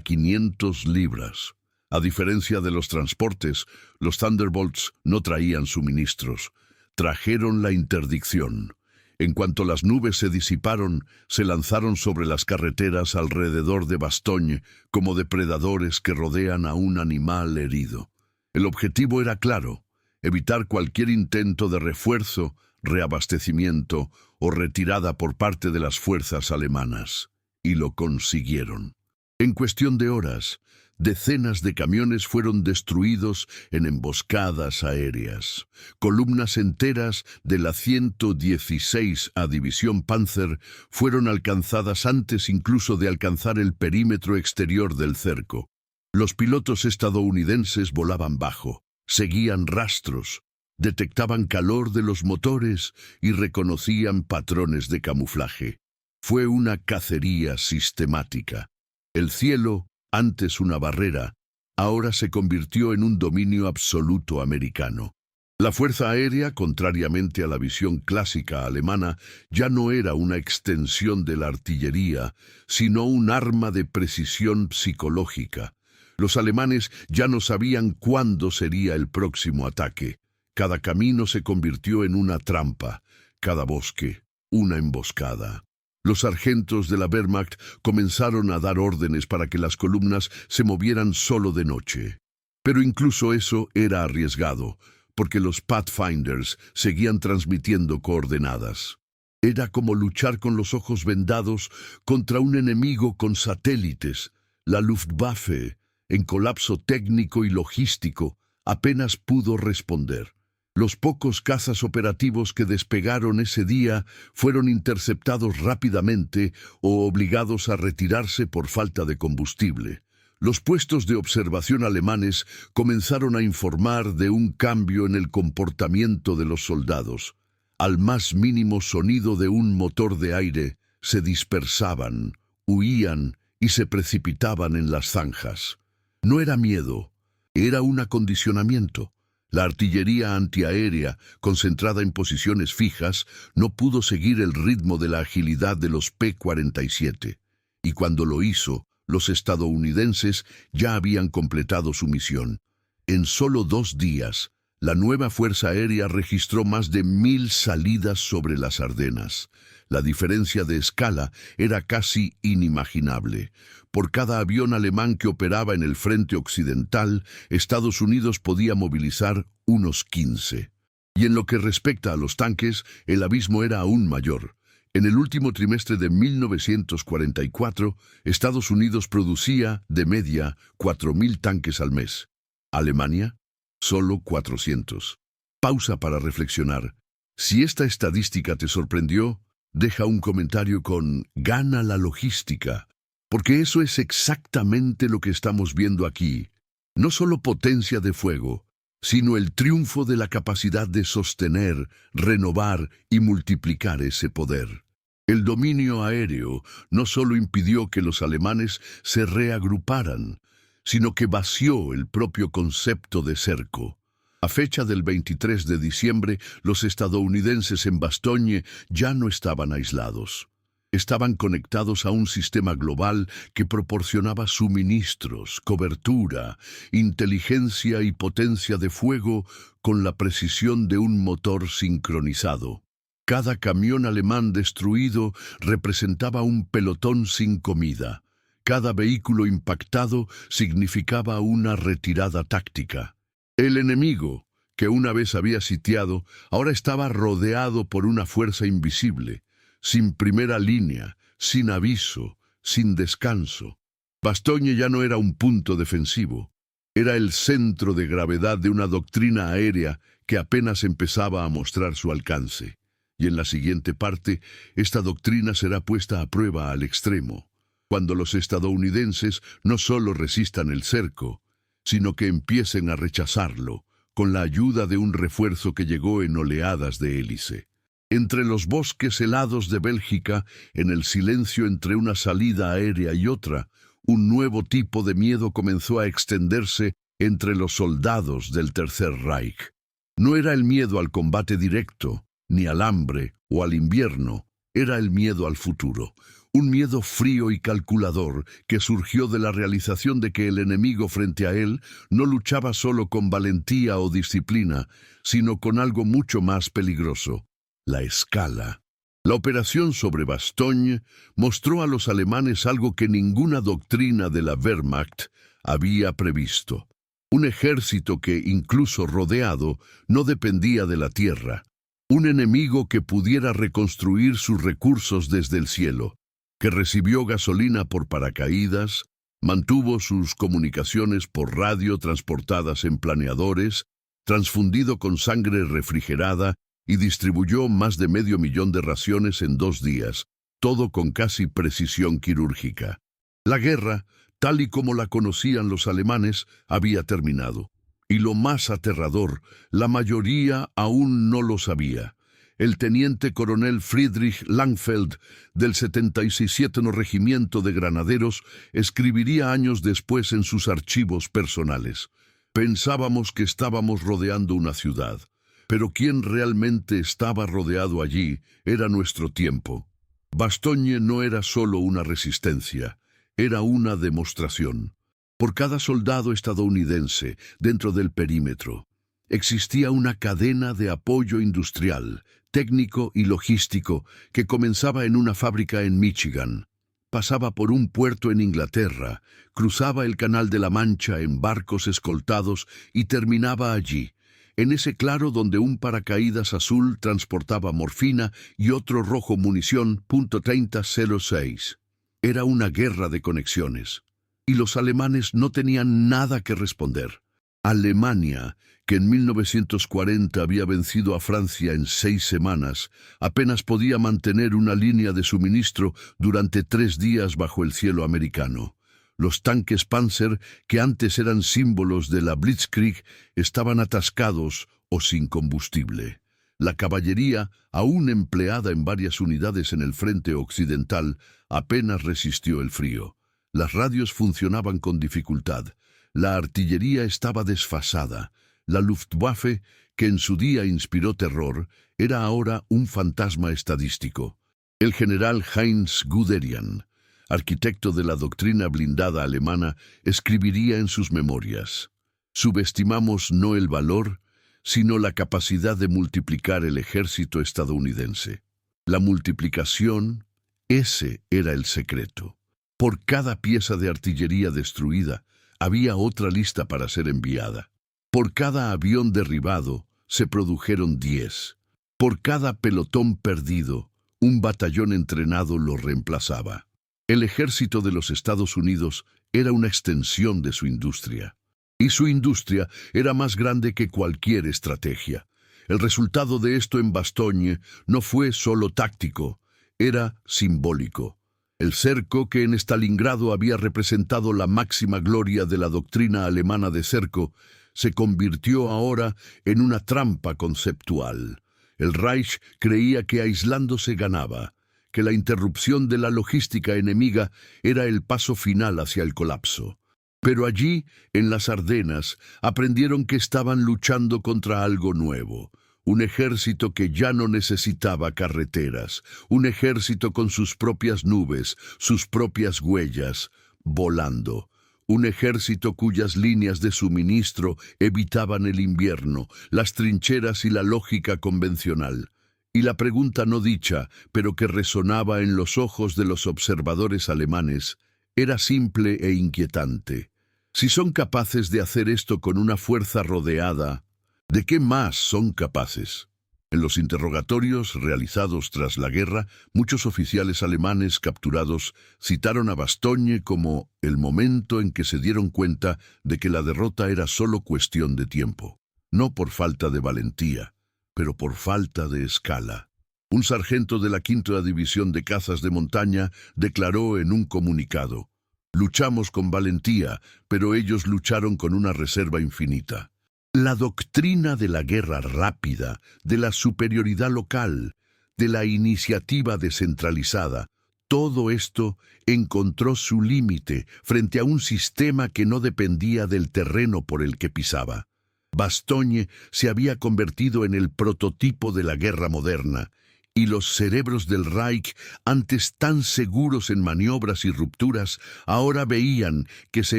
Speaker 1: 500 libras. A diferencia de los transportes, los Thunderbolts no traían suministros. Trajeron la interdicción. En cuanto las nubes se disiparon, se lanzaron sobre las carreteras alrededor de Bastogne como depredadores que rodean a un animal herido. El objetivo era claro: evitar cualquier intento de refuerzo, reabastecimiento o retirada por parte de las fuerzas alemanas. Y lo consiguieron. En cuestión de horas, decenas de camiones fueron destruidos en emboscadas aéreas. Columnas enteras de la 116ª División Panzer fueron alcanzadas antes incluso de alcanzar el perímetro exterior del cerco. Los pilotos estadounidenses volaban bajo, seguían rastros, detectaban calor de los motores y reconocían patrones de camuflaje. Fue una cacería sistemática. El cielo, antes una barrera, ahora se convirtió en un dominio absoluto americano. La fuerza aérea, contrariamente a la visión clásica alemana, ya no era una extensión de la artillería, sino un arma de precisión psicológica. Los alemanes ya no sabían cuándo sería el próximo ataque. Cada camino se convirtió en una trampa, cada bosque, una emboscada. Los sargentos de la Wehrmacht comenzaron a dar órdenes para que las columnas se movieran solo de noche. Pero incluso eso era arriesgado, porque los Pathfinders seguían transmitiendo coordenadas. Era como luchar con los ojos vendados contra un enemigo con satélites. La Luftwaffe, en colapso técnico y logístico, apenas pudo responder. Los pocos cazas operativos que despegaron ese día fueron interceptados rápidamente o obligados a retirarse por falta de combustible. Los puestos de observación alemanes comenzaron a informar de un cambio en el comportamiento de los soldados. Al más mínimo sonido de un motor de aire, se dispersaban, huían y se precipitaban en las zanjas. No era miedo, era un acondicionamiento. La artillería antiaérea, concentrada en posiciones fijas, no pudo seguir el ritmo de la agilidad de los P-47. Y cuando lo hizo, los estadounidenses ya habían completado su misión. En solo 2 días, la nueva Fuerza Aérea registró más de 1000 salidas sobre las Ardenas. La diferencia de escala era casi inimaginable. Por cada avión alemán que operaba en el frente occidental, Estados Unidos podía movilizar unos 15. Y en lo que respecta a los tanques, el abismo era aún mayor. En el último trimestre de 1944, Estados Unidos producía, de media, 4.000 tanques al mes. Alemania, solo 400. Pausa para reflexionar. Si esta estadística te sorprendió, deja un comentario con "gana la logística", porque eso es exactamente lo que estamos viendo aquí. No solo potencia de fuego, sino el triunfo de la capacidad de sostener, renovar y multiplicar ese poder. El dominio aéreo no solo impidió que los alemanes se reagruparan, sino que vació el propio concepto de cerco. A fecha del 23 de diciembre, los estadounidenses en Bastogne ya no estaban aislados. Estaban conectados a un sistema global que proporcionaba suministros, cobertura, inteligencia y potencia de fuego con la precisión de un motor sincronizado. Cada camión alemán destruido representaba un pelotón sin comida. Cada vehículo impactado significaba una retirada táctica. El enemigo, que una vez había sitiado, ahora estaba rodeado por una fuerza invisible, sin primera línea, sin aviso, sin descanso. Bastogne ya no era un punto defensivo, era el centro de gravedad de una doctrina aérea que apenas empezaba a mostrar su alcance. Y en la siguiente parte, esta doctrina será puesta a prueba al extremo, cuando los estadounidenses no solo resistan el cerco, sino que empiecen a rechazarlo, con la ayuda de un refuerzo que llegó en oleadas de hélice. Entre los bosques helados de Bélgica, en el silencio entre una salida aérea y otra, un nuevo tipo de miedo comenzó a extenderse entre los soldados del Tercer Reich. No era el miedo al combate directo, ni al hambre o al invierno, era el miedo al futuro. Un miedo frío y calculador que surgió de la realización de que el enemigo frente a él no luchaba solo con valentía o disciplina, sino con algo mucho más peligroso: la escala. La operación sobre Bastogne mostró a los alemanes algo que ninguna doctrina de la Wehrmacht había previsto. Un ejército que, incluso rodeado, no dependía de la tierra. Un enemigo que pudiera reconstruir sus recursos desde el cielo, que recibió gasolina por paracaídas, mantuvo sus comunicaciones por radio transportadas en planeadores, transfundido con sangre refrigerada y distribuyó más de 500.000 de raciones en 2 días, todo con casi precisión quirúrgica. La guerra, tal y como la conocían los alemanes, había terminado. Y lo más aterrador, la mayoría aún no lo sabía. El teniente coronel Friedrich Langfeld, del 77 Regimiento de Granaderos, escribiría años después en sus archivos personales: «Pensábamos que estábamos rodeando una ciudad, pero quien realmente estaba rodeado allí era nuestro tiempo». Bastogne no era solo una resistencia, era una demostración. Por cada soldado estadounidense dentro del perímetro existía una cadena de apoyo industrial, técnico y logístico que comenzaba en una fábrica en Michigan, pasaba por un puerto en Inglaterra, cruzaba el Canal de la Mancha en barcos escoltados y terminaba allí, en ese claro donde un paracaídas azul transportaba morfina y otro rojo munición .3006. Era una guerra de conexiones. Y los alemanes no tenían nada que responder. Alemania, que en 1940 había vencido a Francia en 6 semanas, apenas podía mantener una línea de suministro durante 3 días bajo el cielo americano. Los tanques Panzer, que antes eran símbolos de la Blitzkrieg, estaban atascados o sin combustible. La caballería, aún empleada en varias unidades en el frente occidental, apenas resistió el frío. Las radios funcionaban con dificultad. La artillería estaba desfasada. La Luftwaffe, que en su día inspiró terror, era ahora un fantasma estadístico. El general Heinz Guderian, arquitecto de la doctrina blindada alemana, escribiría en sus memorias: «Subestimamos no el valor, sino la capacidad de multiplicar el ejército estadounidense». La multiplicación, ese era el secreto. Por cada pieza de artillería destruida, había otra lista para ser enviada. Por cada avión derribado, se produjeron 10. Por cada pelotón perdido, un batallón entrenado lo reemplazaba. El ejército de los Estados Unidos era una extensión de su industria. Y su industria era más grande que cualquier estrategia. El resultado de esto en Bastogne no fue solo táctico, era simbólico. El cerco, que en Stalingrado había representado la máxima gloria de la doctrina alemana de cerco, se convirtió ahora en una trampa conceptual. El Reich creía que aislándose ganaba, que la interrupción de la logística enemiga era el paso final hacia el colapso. Pero allí, en las Ardenas, aprendieron que estaban luchando contra algo nuevo. Un ejército que ya no necesitaba carreteras, un ejército con sus propias nubes, sus propias huellas, volando. Un ejército cuyas líneas de suministro evitaban el invierno, las trincheras y la lógica convencional. Y la pregunta no dicha, pero que resonaba en los ojos de los observadores alemanes, era simple e inquietante. Si son capaces de hacer esto con una fuerza rodeada, ¿de qué más son capaces? En los interrogatorios realizados tras la guerra, muchos oficiales alemanes capturados citaron a Bastogne como el momento en que se dieron cuenta de que la derrota era solo cuestión de tiempo. No por falta de valentía, pero por falta de escala. Un sargento de la 5ª División de Cazas de Montaña declaró en un comunicado: «Luchamos con valentía, pero ellos lucharon con una reserva infinita». La doctrina de la guerra rápida, de la superioridad local, de la iniciativa descentralizada, todo esto encontró su límite frente a un sistema que no dependía del terreno por el que pisaba. Bastogne se había convertido en el prototipo de la guerra moderna, y los cerebros del Reich, antes tan seguros en maniobras y rupturas, ahora veían que se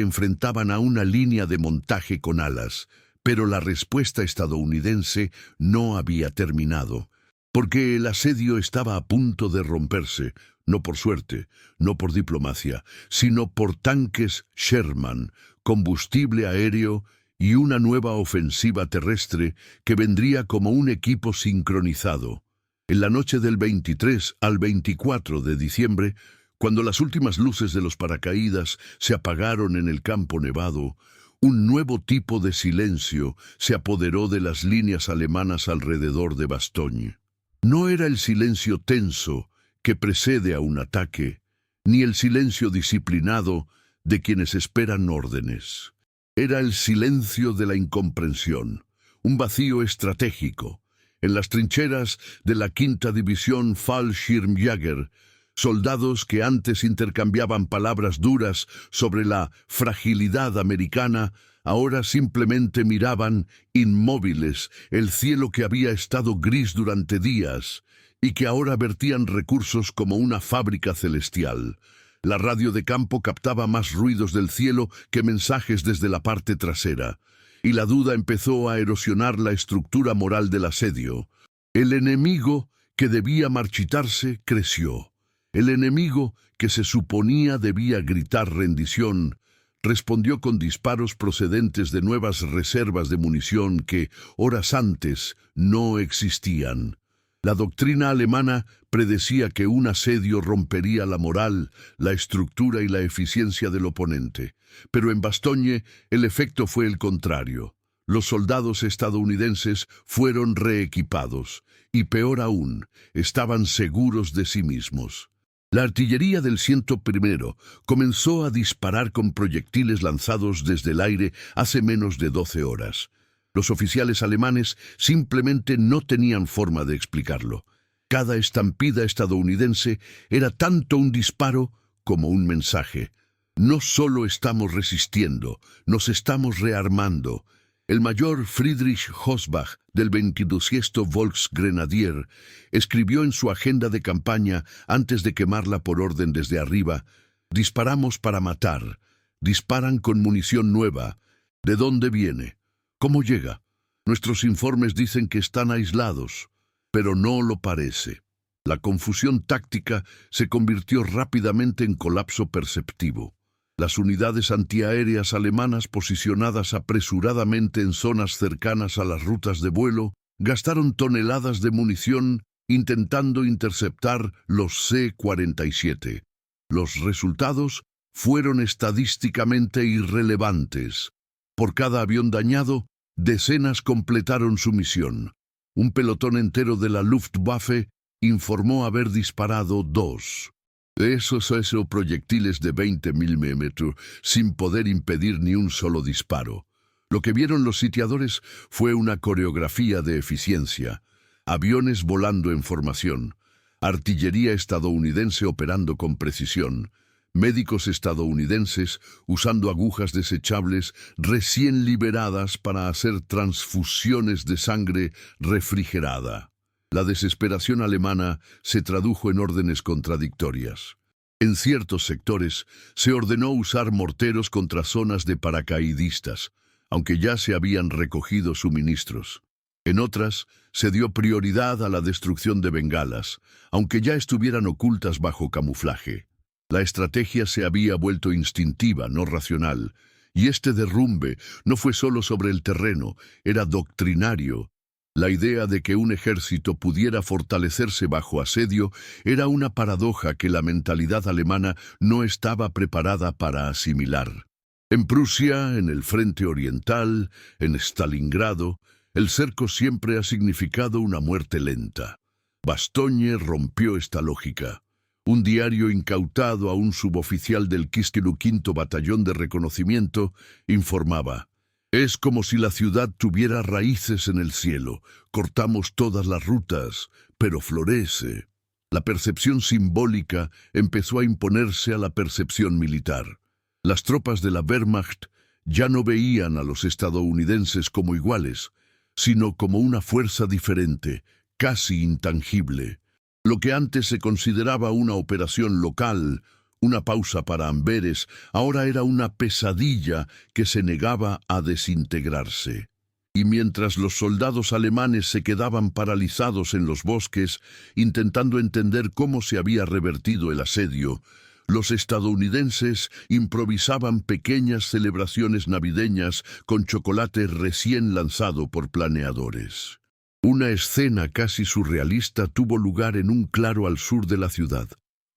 Speaker 1: enfrentaban a una línea de montaje con alas. Pero la respuesta estadounidense no había terminado, porque el asedio estaba a punto de romperse, no por suerte, no por diplomacia, sino por tanques Sherman, combustible aéreo y una nueva ofensiva terrestre que vendría como un equipo sincronizado. En la noche del 23 al 24 de diciembre, cuando las últimas luces de los paracaídas se apagaron en el campo nevado, un nuevo tipo de silencio se apoderó de las líneas alemanas alrededor de Bastogne. No era el silencio tenso que precede a un ataque, ni el silencio disciplinado de quienes esperan órdenes. Era el silencio de la incomprensión, un vacío estratégico. En las trincheras de la Quinta División Fallschirmjäger, soldados que antes intercambiaban palabras duras sobre la fragilidad americana, ahora simplemente miraban, inmóviles, el cielo que había estado gris durante días y que ahora vertían recursos como una fábrica celestial. La radio de campo captaba más ruidos del cielo que mensajes desde la parte trasera, y la duda empezó a erosionar la estructura moral del asedio. El enemigo que debía marchitarse creció. El enemigo que se suponía debía gritar rendición, respondió con disparos procedentes de nuevas reservas de munición que, horas antes, no existían. La doctrina alemana predecía que un asedio rompería la moral, la estructura y la eficiencia del oponente. Pero en Bastogne el efecto fue el contrario. Los soldados estadounidenses fueron reequipados y, peor aún, estaban seguros de sí mismos. La artillería del 101 comenzó a disparar con proyectiles lanzados desde el aire hace menos de 12 horas. Los oficiales alemanes simplemente no tenían forma de explicarlo. Cada estampida estadounidense era tanto un disparo como un mensaje. No solo estamos resistiendo, nos estamos rearmando. El mayor Friedrich Hosbach, del 22º Volksgrenadier, escribió en su agenda de campaña, antes de quemarla por orden desde arriba: «Disparamos para matar, disparan con munición nueva. ¿De dónde viene? ¿Cómo llega? Nuestros informes dicen que están aislados, pero no lo parece». La confusión táctica se convirtió rápidamente en colapso perceptivo. Las unidades antiaéreas alemanas, posicionadas apresuradamente en zonas cercanas a las rutas de vuelo, gastaron toneladas de munición intentando interceptar los C-47. Los resultados fueron estadísticamente irrelevantes. Por cada avión dañado, decenas completaron su misión. Un pelotón entero de la Luftwaffe informó haber disparado 2. Esos proyectiles de 20 milímetros sin poder impedir ni un solo disparo. Lo que vieron los sitiadores fue una coreografía de eficiencia. Aviones volando en formación, artillería estadounidense operando con precisión, médicos estadounidenses usando agujas desechables recién liberadas para hacer transfusiones de sangre refrigerada. La desesperación alemana se tradujo en órdenes contradictorias. En ciertos sectores se ordenó usar morteros contra zonas de paracaidistas, aunque ya se habían recogido suministros. En otras, se dio prioridad a la destrucción de bengalas, aunque ya estuvieran ocultas bajo camuflaje. La estrategia se había vuelto instintiva, no racional, y este derrumbe no fue solo sobre el terreno, era doctrinario. La idea de que un ejército pudiera fortalecerse bajo asedio era una paradoja que la mentalidad alemana no estaba preparada para asimilar. En Prusia, en el frente oriental, en Stalingrado, el cerco siempre ha significado una muerte lenta. Bastogne rompió esta lógica. Un diario incautado a un suboficial del Kiskelú V Batallón de Reconocimiento informaba: «Es como si la ciudad tuviera raíces en el cielo. Cortamos todas las rutas, pero florece». La percepción simbólica empezó a imponerse a la percepción militar. Las tropas de la Wehrmacht ya no veían a los estadounidenses como iguales, sino como una fuerza diferente, casi intangible. Lo que antes se consideraba una operación local, una pausa para Amberes, ahora era una pesadilla que se negaba a desintegrarse. Y mientras los soldados alemanes se quedaban paralizados en los bosques, intentando entender cómo se había revertido el asedio, los estadounidenses improvisaban pequeñas celebraciones navideñas con chocolate recién lanzado por planeadores. Una escena casi surrealista tuvo lugar en un claro al sur de la ciudad.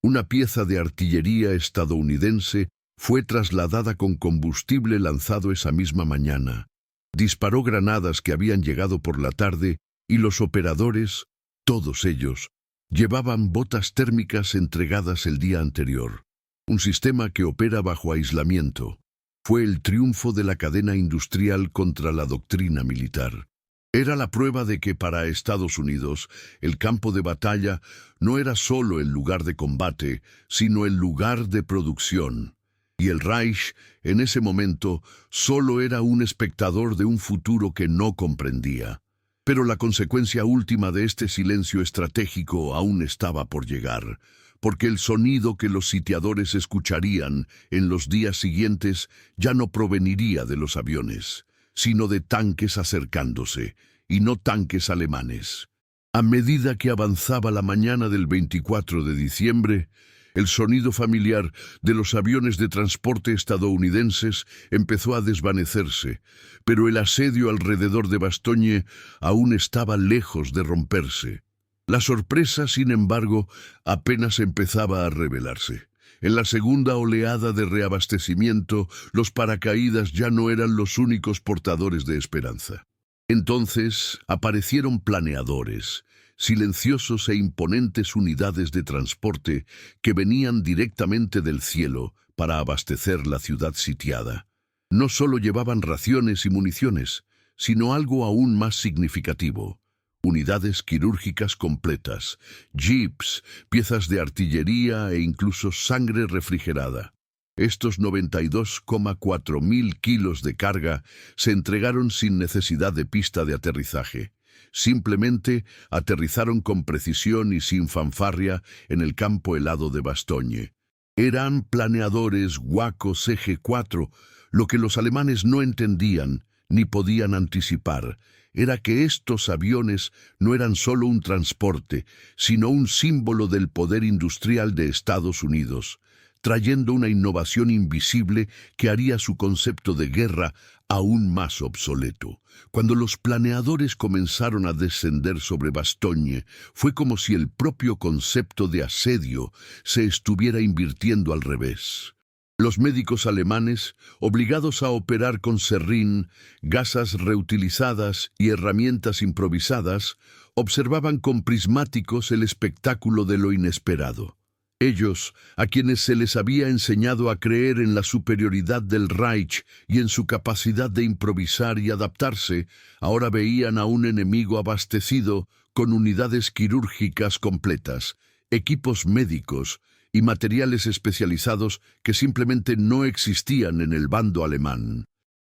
Speaker 1: Una pieza de artillería estadounidense fue trasladada con combustible lanzado esa misma mañana. Disparó granadas que habían llegado por la tarde y los operadores, todos ellos, llevaban botas térmicas entregadas el día anterior. Un sistema que opera bajo aislamiento. Fue el triunfo de la cadena industrial contra la doctrina militar. Era la prueba de que para Estados Unidos el campo de batalla no era solo el lugar de combate, sino el lugar de producción. Y el Reich, en ese momento, solo era un espectador de un futuro que no comprendía. Pero la consecuencia última de este silencio estratégico aún estaba por llegar, porque el sonido que los sitiadores escucharían en los días siguientes ya no proveniría de los aviones, sino de tanques acercándose, y no tanques alemanes. A medida que avanzaba la mañana del 24 de diciembre, el sonido familiar de los aviones de transporte estadounidenses empezó a desvanecerse, pero el asedio alrededor de Bastogne aún estaba lejos de romperse. La sorpresa, sin embargo, apenas empezaba a revelarse. En la segunda oleada de reabastecimiento, los paracaídas ya no eran los únicos portadores de esperanza. Entonces aparecieron planeadores, silenciosos e imponentes unidades de transporte que venían directamente del cielo para abastecer la ciudad sitiada. No solo llevaban raciones y municiones, sino algo aún más significativo: unidades quirúrgicas completas, jeeps, piezas de artillería e incluso sangre refrigerada. Estos 92,4 mil kilos de carga se entregaron sin necesidad de pista de aterrizaje. Simplemente aterrizaron con precisión y sin fanfarria en el campo helado de Bastogne. Eran planeadores Waco CG-4. Lo que los alemanes no entendían ni podían anticipar era que estos aviones no eran solo un transporte, sino un símbolo del poder industrial de Estados Unidos, trayendo una innovación invisible que haría su concepto de guerra aún más obsoleto. Cuando los planeadores comenzaron a descender sobre Bastogne, fue como si el propio concepto de asedio se estuviera invirtiendo al revés. Los médicos alemanes, obligados a operar con serrín, gasas reutilizadas y herramientas improvisadas, observaban con prismáticos el espectáculo de lo inesperado. Ellos, a quienes se les había enseñado a creer en la superioridad del Reich y en su capacidad de improvisar y adaptarse, ahora veían a un enemigo abastecido con unidades quirúrgicas completas, equipos médicos y materiales especializados que simplemente no existían en el bando alemán.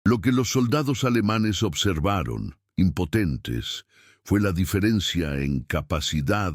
Speaker 1: Lo que los soldados alemanes observaron, impotentes, fue la diferencia en capacidad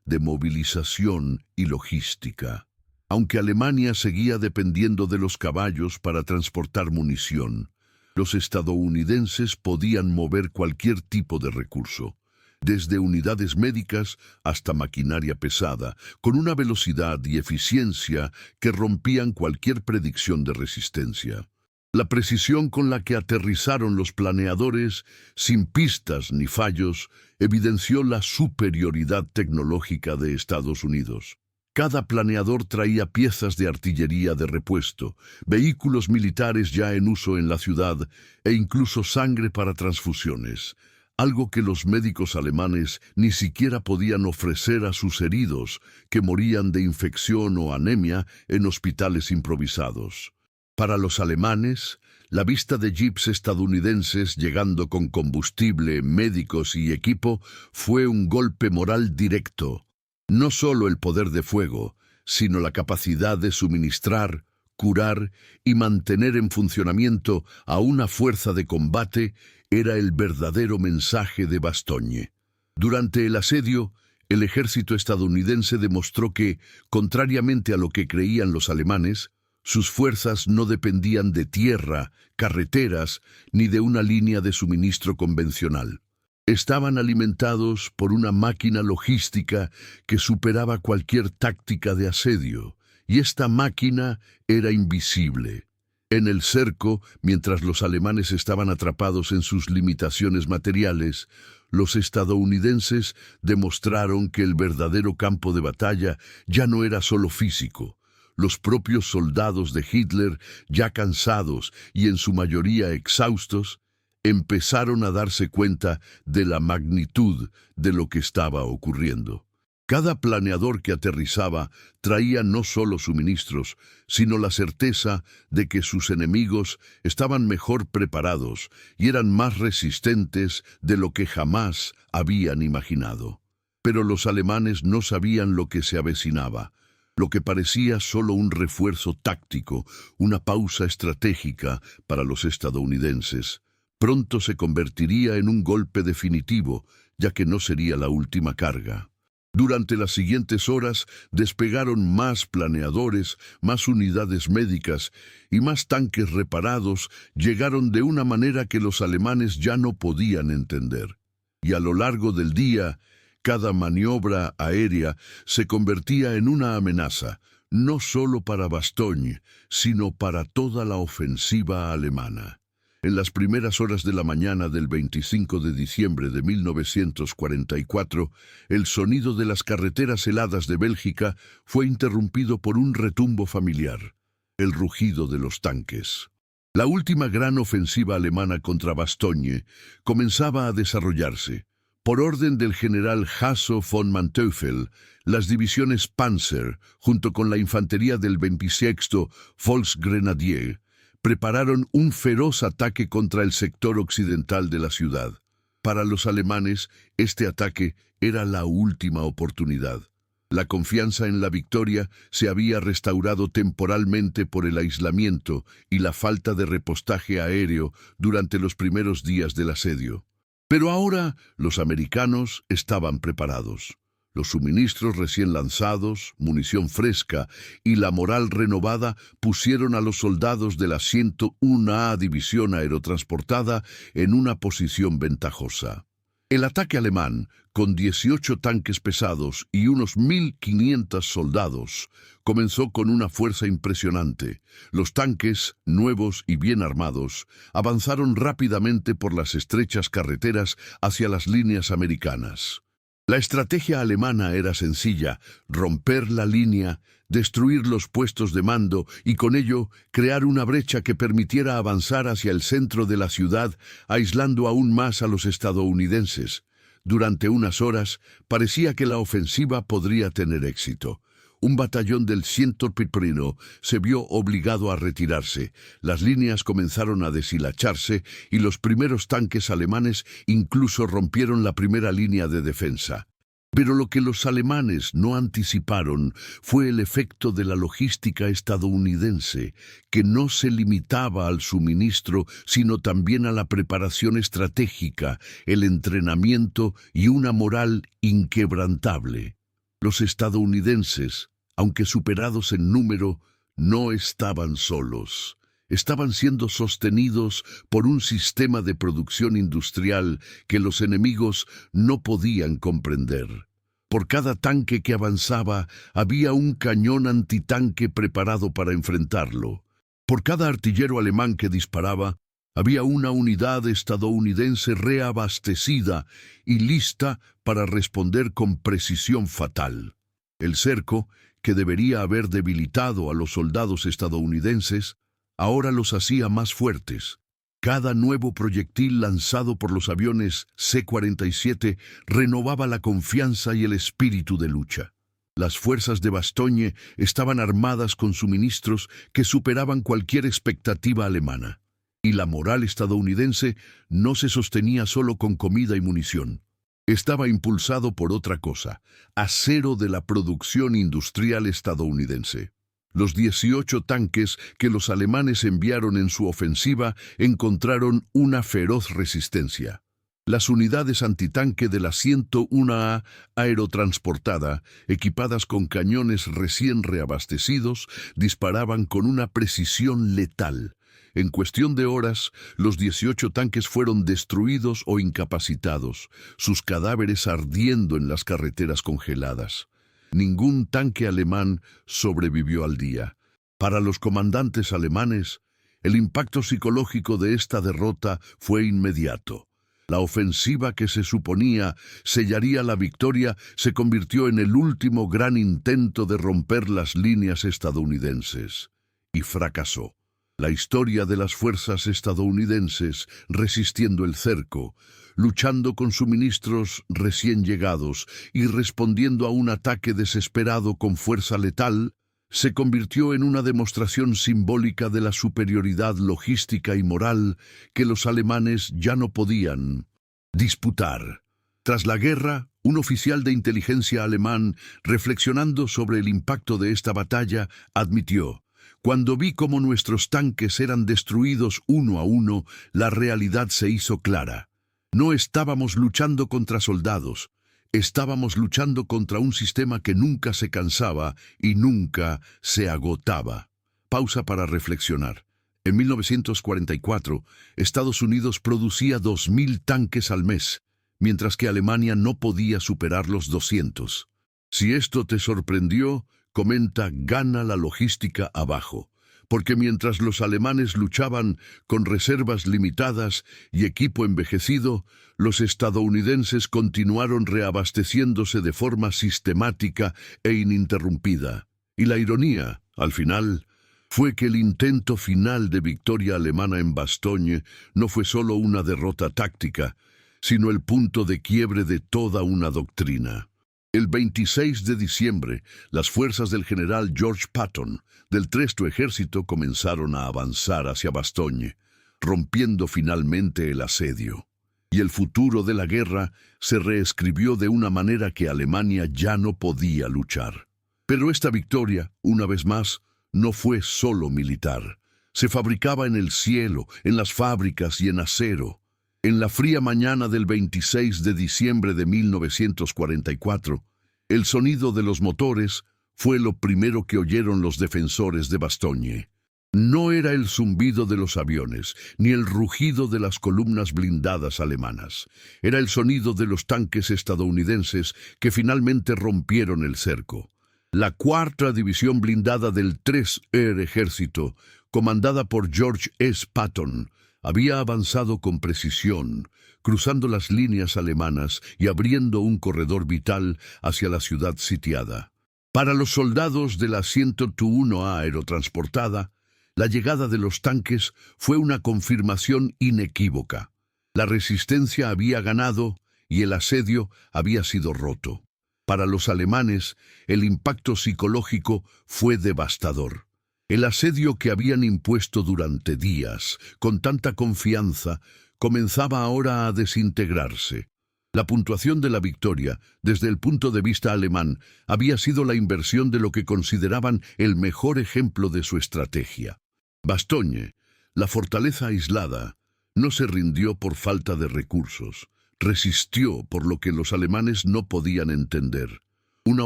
Speaker 1: de movilización y logística. Aunque Alemania seguía dependiendo de los caballos para transportar munición, los estadounidenses podían mover cualquier tipo de recurso, desde unidades médicas hasta maquinaria pesada, con una velocidad y eficiencia que rompían cualquier predicción de resistencia. La precisión con la que aterrizaron los planeadores, sin pistas ni fallos, evidenció la superioridad tecnológica de Estados Unidos. Cada planeador traía piezas de artillería de repuesto, vehículos militares ya en uso en la ciudad e incluso sangre para transfusiones, algo que los médicos alemanes ni siquiera podían ofrecer a sus heridos que morían de infección o anemia en hospitales improvisados. Para los alemanes, la vista de jeeps estadounidenses llegando con combustible, médicos y equipo fue un golpe moral directo. No solo el poder de fuego, sino la capacidad de suministrar, curar y mantener en funcionamiento a una fuerza de combate era el verdadero mensaje de Bastogne. Durante el asedio, el ejército estadounidense demostró que, contrariamente a lo que creían los alemanes, sus fuerzas no dependían de tierra, carreteras, ni de una línea de suministro convencional. Estaban alimentados por una máquina logística que superaba cualquier táctica de asedio, y esta máquina era invisible. En el cerco, mientras los alemanes estaban atrapados en sus limitaciones materiales, los estadounidenses demostraron que el verdadero campo de batalla ya no era solo físico. Los propios soldados de Hitler, ya cansados y en su mayoría exhaustos, empezaron a darse cuenta de la magnitud de lo que estaba ocurriendo. Cada planeador que aterrizaba traía no solo suministros, sino la certeza de que sus enemigos estaban mejor preparados y eran más resistentes de lo que jamás habían imaginado. Pero los alemanes no sabían lo que se avecinaba, lo que parecía solo un refuerzo táctico, una pausa estratégica para los estadounidenses. Pronto se convertiría en un golpe definitivo, ya que no sería la última carga. Durante las siguientes horas despegaron más planeadores, más unidades médicas y más tanques reparados llegaron de una manera que los alemanes ya no podían entender. Y a lo largo del día, cada maniobra aérea se convertía en una amenaza, no solo para Bastogne, sino para toda la ofensiva alemana. En las primeras horas de la mañana del 25 de diciembre de 1944, el sonido de las carreteras heladas de Bélgica fue interrumpido por un retumbo familiar, el rugido de los tanques. La última gran ofensiva alemana contra Bastogne comenzaba a desarrollarse. Por orden del general Hasso von Manteuffel, las divisiones Panzer, junto con la infantería del 26º Volksgrenadier, prepararon un feroz ataque contra el sector occidental de la ciudad. Para los alemanes, este ataque era la última oportunidad. La confianza en la victoria se había restaurado temporalmente por el aislamiento y la falta de repostaje aéreo durante los primeros días del asedio. Pero ahora los americanos estaban preparados. Los suministros recién lanzados, munición fresca y la moral renovada pusieron a los soldados de la 101A División Aerotransportada en una posición ventajosa. El ataque alemán, con 18 tanques pesados y unos 1.500 soldados, comenzó con una fuerza impresionante. Los tanques, nuevos y bien armados, avanzaron rápidamente por las estrechas carreteras hacia las líneas americanas. La estrategia alemana era sencilla: romper la línea, destruir los puestos de mando y con ello crear una brecha que permitiera avanzar hacia el centro de la ciudad, aislando aún más a los estadounidenses. Durante unas horas parecía que la ofensiva podría tener éxito. Un batallón del 101º se vio obligado a retirarse, las líneas comenzaron a deshilacharse y los primeros tanques alemanes incluso rompieron la primera línea de defensa. Pero lo que los alemanes no anticiparon fue el efecto de la logística estadounidense, que no se limitaba al suministro, sino también a la preparación estratégica, el entrenamiento y una moral inquebrantable. Los estadounidenses, aunque superados en número, no estaban solos. Estaban siendo sostenidos por un sistema de producción industrial que los enemigos no podían comprender. Por cada tanque que avanzaba, había un cañón antitanque preparado para enfrentarlo. Por cada artillero alemán que disparaba, había una unidad estadounidense reabastecida y lista para responder con precisión fatal. El cerco, que debería haber debilitado a los soldados estadounidenses, ahora los hacía más fuertes. Cada nuevo proyectil lanzado por los aviones C-47 renovaba la confianza y el espíritu de lucha. Las fuerzas de Bastogne estaban armadas con suministros que superaban cualquier expectativa alemana. Y la moral estadounidense no se sostenía solo con comida y munición. Estaba impulsado por otra cosa: acero de la producción industrial estadounidense. Los 18 tanques que los alemanes enviaron en su ofensiva encontraron una feroz resistencia. Las unidades antitanque de la 101A aerotransportada, equipadas con cañones recién reabastecidos, disparaban con una precisión letal. En cuestión de horas, los 18 tanques fueron destruidos o incapacitados, sus cadáveres ardiendo en las carreteras congeladas. Ningún tanque alemán sobrevivió al día. Para los comandantes alemanes, el impacto psicológico de esta derrota fue inmediato. La ofensiva que se suponía sellaría la victoria se convirtió en el último gran intento de romper las líneas estadounidenses. Y fracasó. La historia de las fuerzas estadounidenses resistiendo el cerco luchando con suministros recién llegados y respondiendo a un ataque desesperado con fuerza letal, se convirtió en una demostración simbólica de la superioridad logística y moral que los alemanes ya no podían disputar. Tras la guerra, un oficial de inteligencia alemán, reflexionando sobre el impacto de esta batalla, admitió: «Cuando vi cómo nuestros tanques eran destruidos uno a uno, la realidad se hizo clara. No estábamos luchando contra soldados, estábamos luchando contra un sistema que nunca se cansaba y nunca se agotaba». Pausa para reflexionar. En 1944, Estados Unidos producía 2.000 tanques al mes, mientras que Alemania no podía superar los 200. Si esto te sorprendió, comenta «Gana la logística abajo», porque mientras los alemanes luchaban con reservas limitadas y equipo envejecido, los estadounidenses continuaron reabasteciéndose de forma sistemática e ininterrumpida. Y la ironía, al final, fue que el intento final de victoria alemana en Bastogne no fue solo una derrota táctica, sino el punto de quiebre de toda una doctrina. El 26 de diciembre, las fuerzas del general George Patton del Trexto Ejército comenzaron a avanzar hacia Bastogne, rompiendo finalmente el asedio. Y el futuro de la guerra se reescribió de una manera que Alemania ya no podía luchar. Pero esta victoria, una vez más, no fue solo militar. Se fabricaba en el cielo, en las fábricas y en acero. En la fría mañana del 26 de diciembre de 1944, el sonido de los motores fue lo primero que oyeron los defensores de Bastogne. No era el zumbido de los aviones, ni el rugido de las columnas blindadas alemanas. Era el sonido de los tanques estadounidenses que finalmente rompieron el cerco. La cuarta división blindada del Tercer Ejército, comandada por George S. Patton, había avanzado con precisión, cruzando las líneas alemanas y abriendo un corredor vital hacia la ciudad sitiada. Para los soldados de la 101A aerotransportada, la llegada de los tanques fue una confirmación inequívoca. La resistencia había ganado y el asedio había sido roto. Para los alemanes, el impacto psicológico fue devastador. El asedio que habían impuesto durante días, con tanta confianza, comenzaba ahora a desintegrarse. La puntuación de la victoria, desde el punto de vista alemán, había sido la inversión de lo que consideraban el mejor ejemplo de su estrategia. Bastogne, la fortaleza aislada, no se rindió por falta de recursos. Resistió por lo que los alemanes no podían entender. Una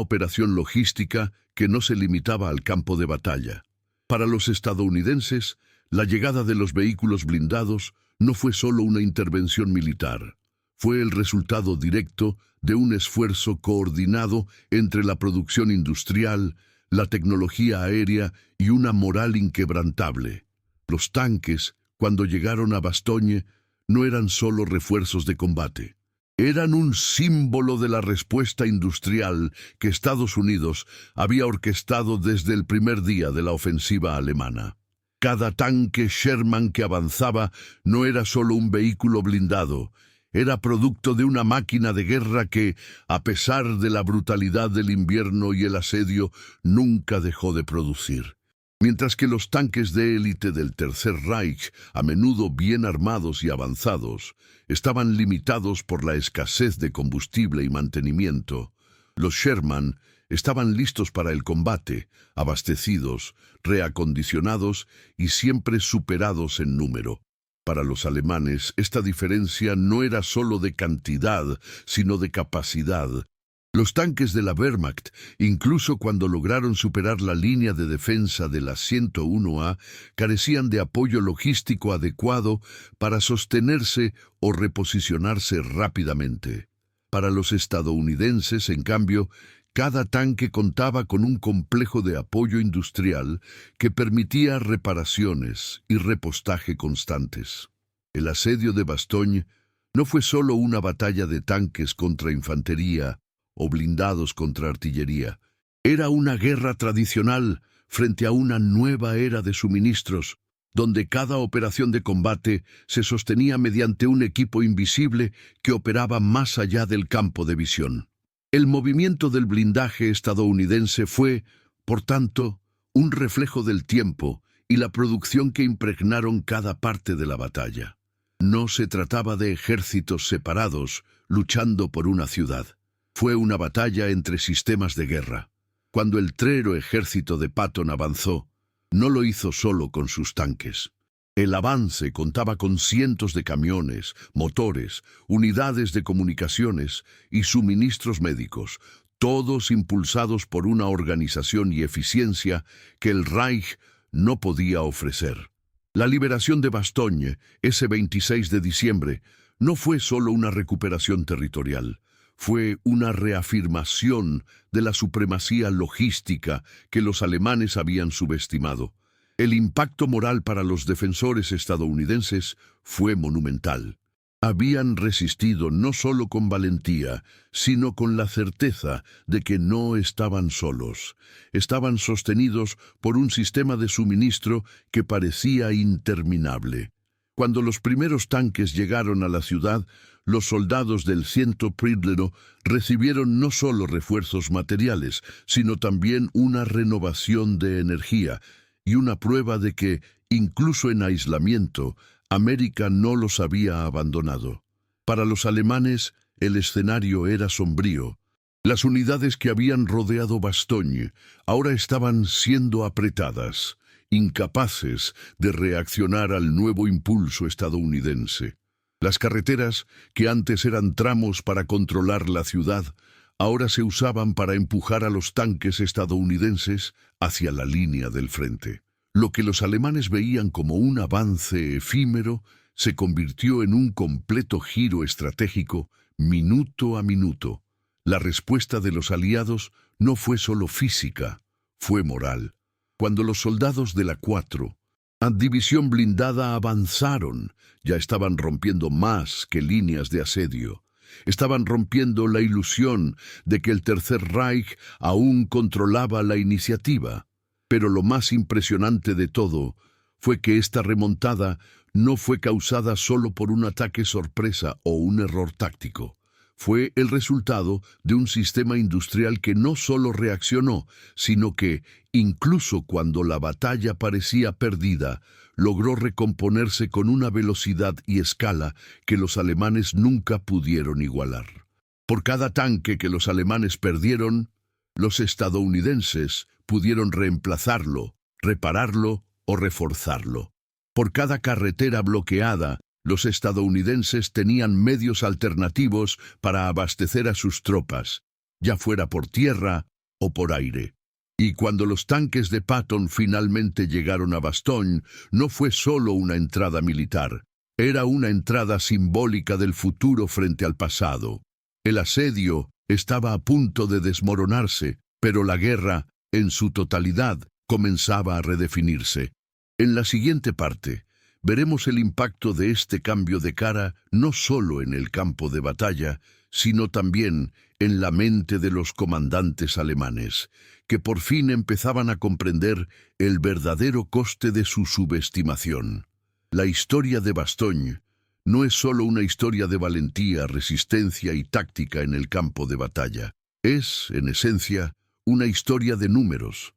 Speaker 1: operación logística que no se limitaba al campo de batalla. Para los estadounidenses, la llegada de los vehículos blindados no fue solo una intervención militar. Fue el resultado directo de un esfuerzo coordinado entre la producción industrial, la tecnología aérea y una moral inquebrantable. Los tanques, cuando llegaron a Bastogne, no eran solo refuerzos de combate. Eran un símbolo de la respuesta industrial que Estados Unidos había orquestado desde el primer día de la ofensiva alemana. Cada tanque Sherman que avanzaba no era solo un vehículo blindado, era producto de una máquina de guerra que, a pesar de la brutalidad del invierno y el asedio, nunca dejó de producir. Mientras que los tanques de élite del Tercer Reich, a menudo bien armados y avanzados, estaban limitados por la escasez de combustible y mantenimiento, los Sherman estaban listos para el combate, abastecidos, reacondicionados y siempre superados en número. Para los alemanes, esta diferencia no era solo de cantidad, sino de capacidad. Los tanques de la Wehrmacht, incluso cuando lograron superar la línea de defensa de la 101A, carecían de apoyo logístico adecuado para sostenerse o reposicionarse rápidamente. Para los estadounidenses, en cambio, cada tanque contaba con un complejo de apoyo industrial que permitía reparaciones y repostaje constantes. El asedio de Bastogne no fue solo una batalla de tanques contra infantería o blindados contra artillería. Era una guerra tradicional frente a una nueva era de suministros. donde cada operación de combate se sostenía mediante un equipo invisible que operaba más allá del campo de visión. El movimiento del blindaje estadounidense fue, por tanto, un reflejo del tiempo y la producción que impregnaron cada parte de la batalla. No se trataba de ejércitos separados luchando por una ciudad. Fue una batalla entre sistemas de guerra. Cuando el tréro ejército de Patton avanzó, no lo hizo solo con sus tanques. El avance contaba con cientos de camiones, motores, unidades de comunicaciones y suministros médicos, todos impulsados por una organización y eficiencia que el Reich no podía ofrecer. La liberación de Bastogne, ese 26 de diciembre, no fue solo una recuperación territorial, fue una reafirmación de la supremacía logística que los alemanes habían subestimado. El impacto moral para los defensores estadounidenses fue monumental. Habían resistido no solo con valentía, sino con la certeza de que no estaban solos. Estaban sostenidos por un sistema de suministro que parecía interminable. Cuando los primeros tanques llegaron a la ciudad, los soldados del 101º recibieron no solo refuerzos materiales, sino también una renovación de energía y una prueba de que, incluso en aislamiento, América no los había abandonado. Para los alemanes, el escenario era sombrío. Las unidades que habían rodeado Bastogne ahora estaban siendo apretadas, incapaces de reaccionar al nuevo impulso estadounidense. Las carreteras, que antes eran tramos para controlar la ciudad, ahora se usaban para empujar a los tanques estadounidenses hacia la línea del frente. Lo que los alemanes veían como un avance efímero se convirtió en un completo giro estratégico minuto a minuto. La respuesta de los aliados no fue solo física, fue moral. Cuando los soldados de la 4 División blindada avanzaron, ya estaban rompiendo más que líneas de asedio. Estaban rompiendo la ilusión de que el Tercer Reich aún controlaba la iniciativa. Pero lo más impresionante de todo fue que esta remontada no fue causada solo por un ataque sorpresa o un error táctico. Fue el resultado de un sistema industrial que no solo reaccionó, sino que, incluso cuando la batalla parecía perdida, logró recomponerse con una velocidad y escala que los alemanes nunca pudieron igualar. Por cada tanque que los alemanes perdieron, los estadounidenses pudieron reemplazarlo, repararlo o reforzarlo. Por cada carretera bloqueada, los estadounidenses tenían medios alternativos para abastecer a sus tropas, ya fuera por tierra o por aire. Y cuando los tanques de Patton finalmente llegaron a Bastogne, no fue solo una entrada militar, era una entrada simbólica del futuro frente al pasado. El asedio estaba a punto de desmoronarse, pero la guerra, en su totalidad, comenzaba a redefinirse. En la siguiente parte, veremos el impacto de este cambio de cara no solo en el campo de batalla, sino también en la mente de los comandantes alemanes, que por fin empezaban a comprender el verdadero coste de su subestimación. La historia de Bastogne no es solo una historia de valentía, resistencia y táctica en el campo de batalla. Es, en esencia, una historia de números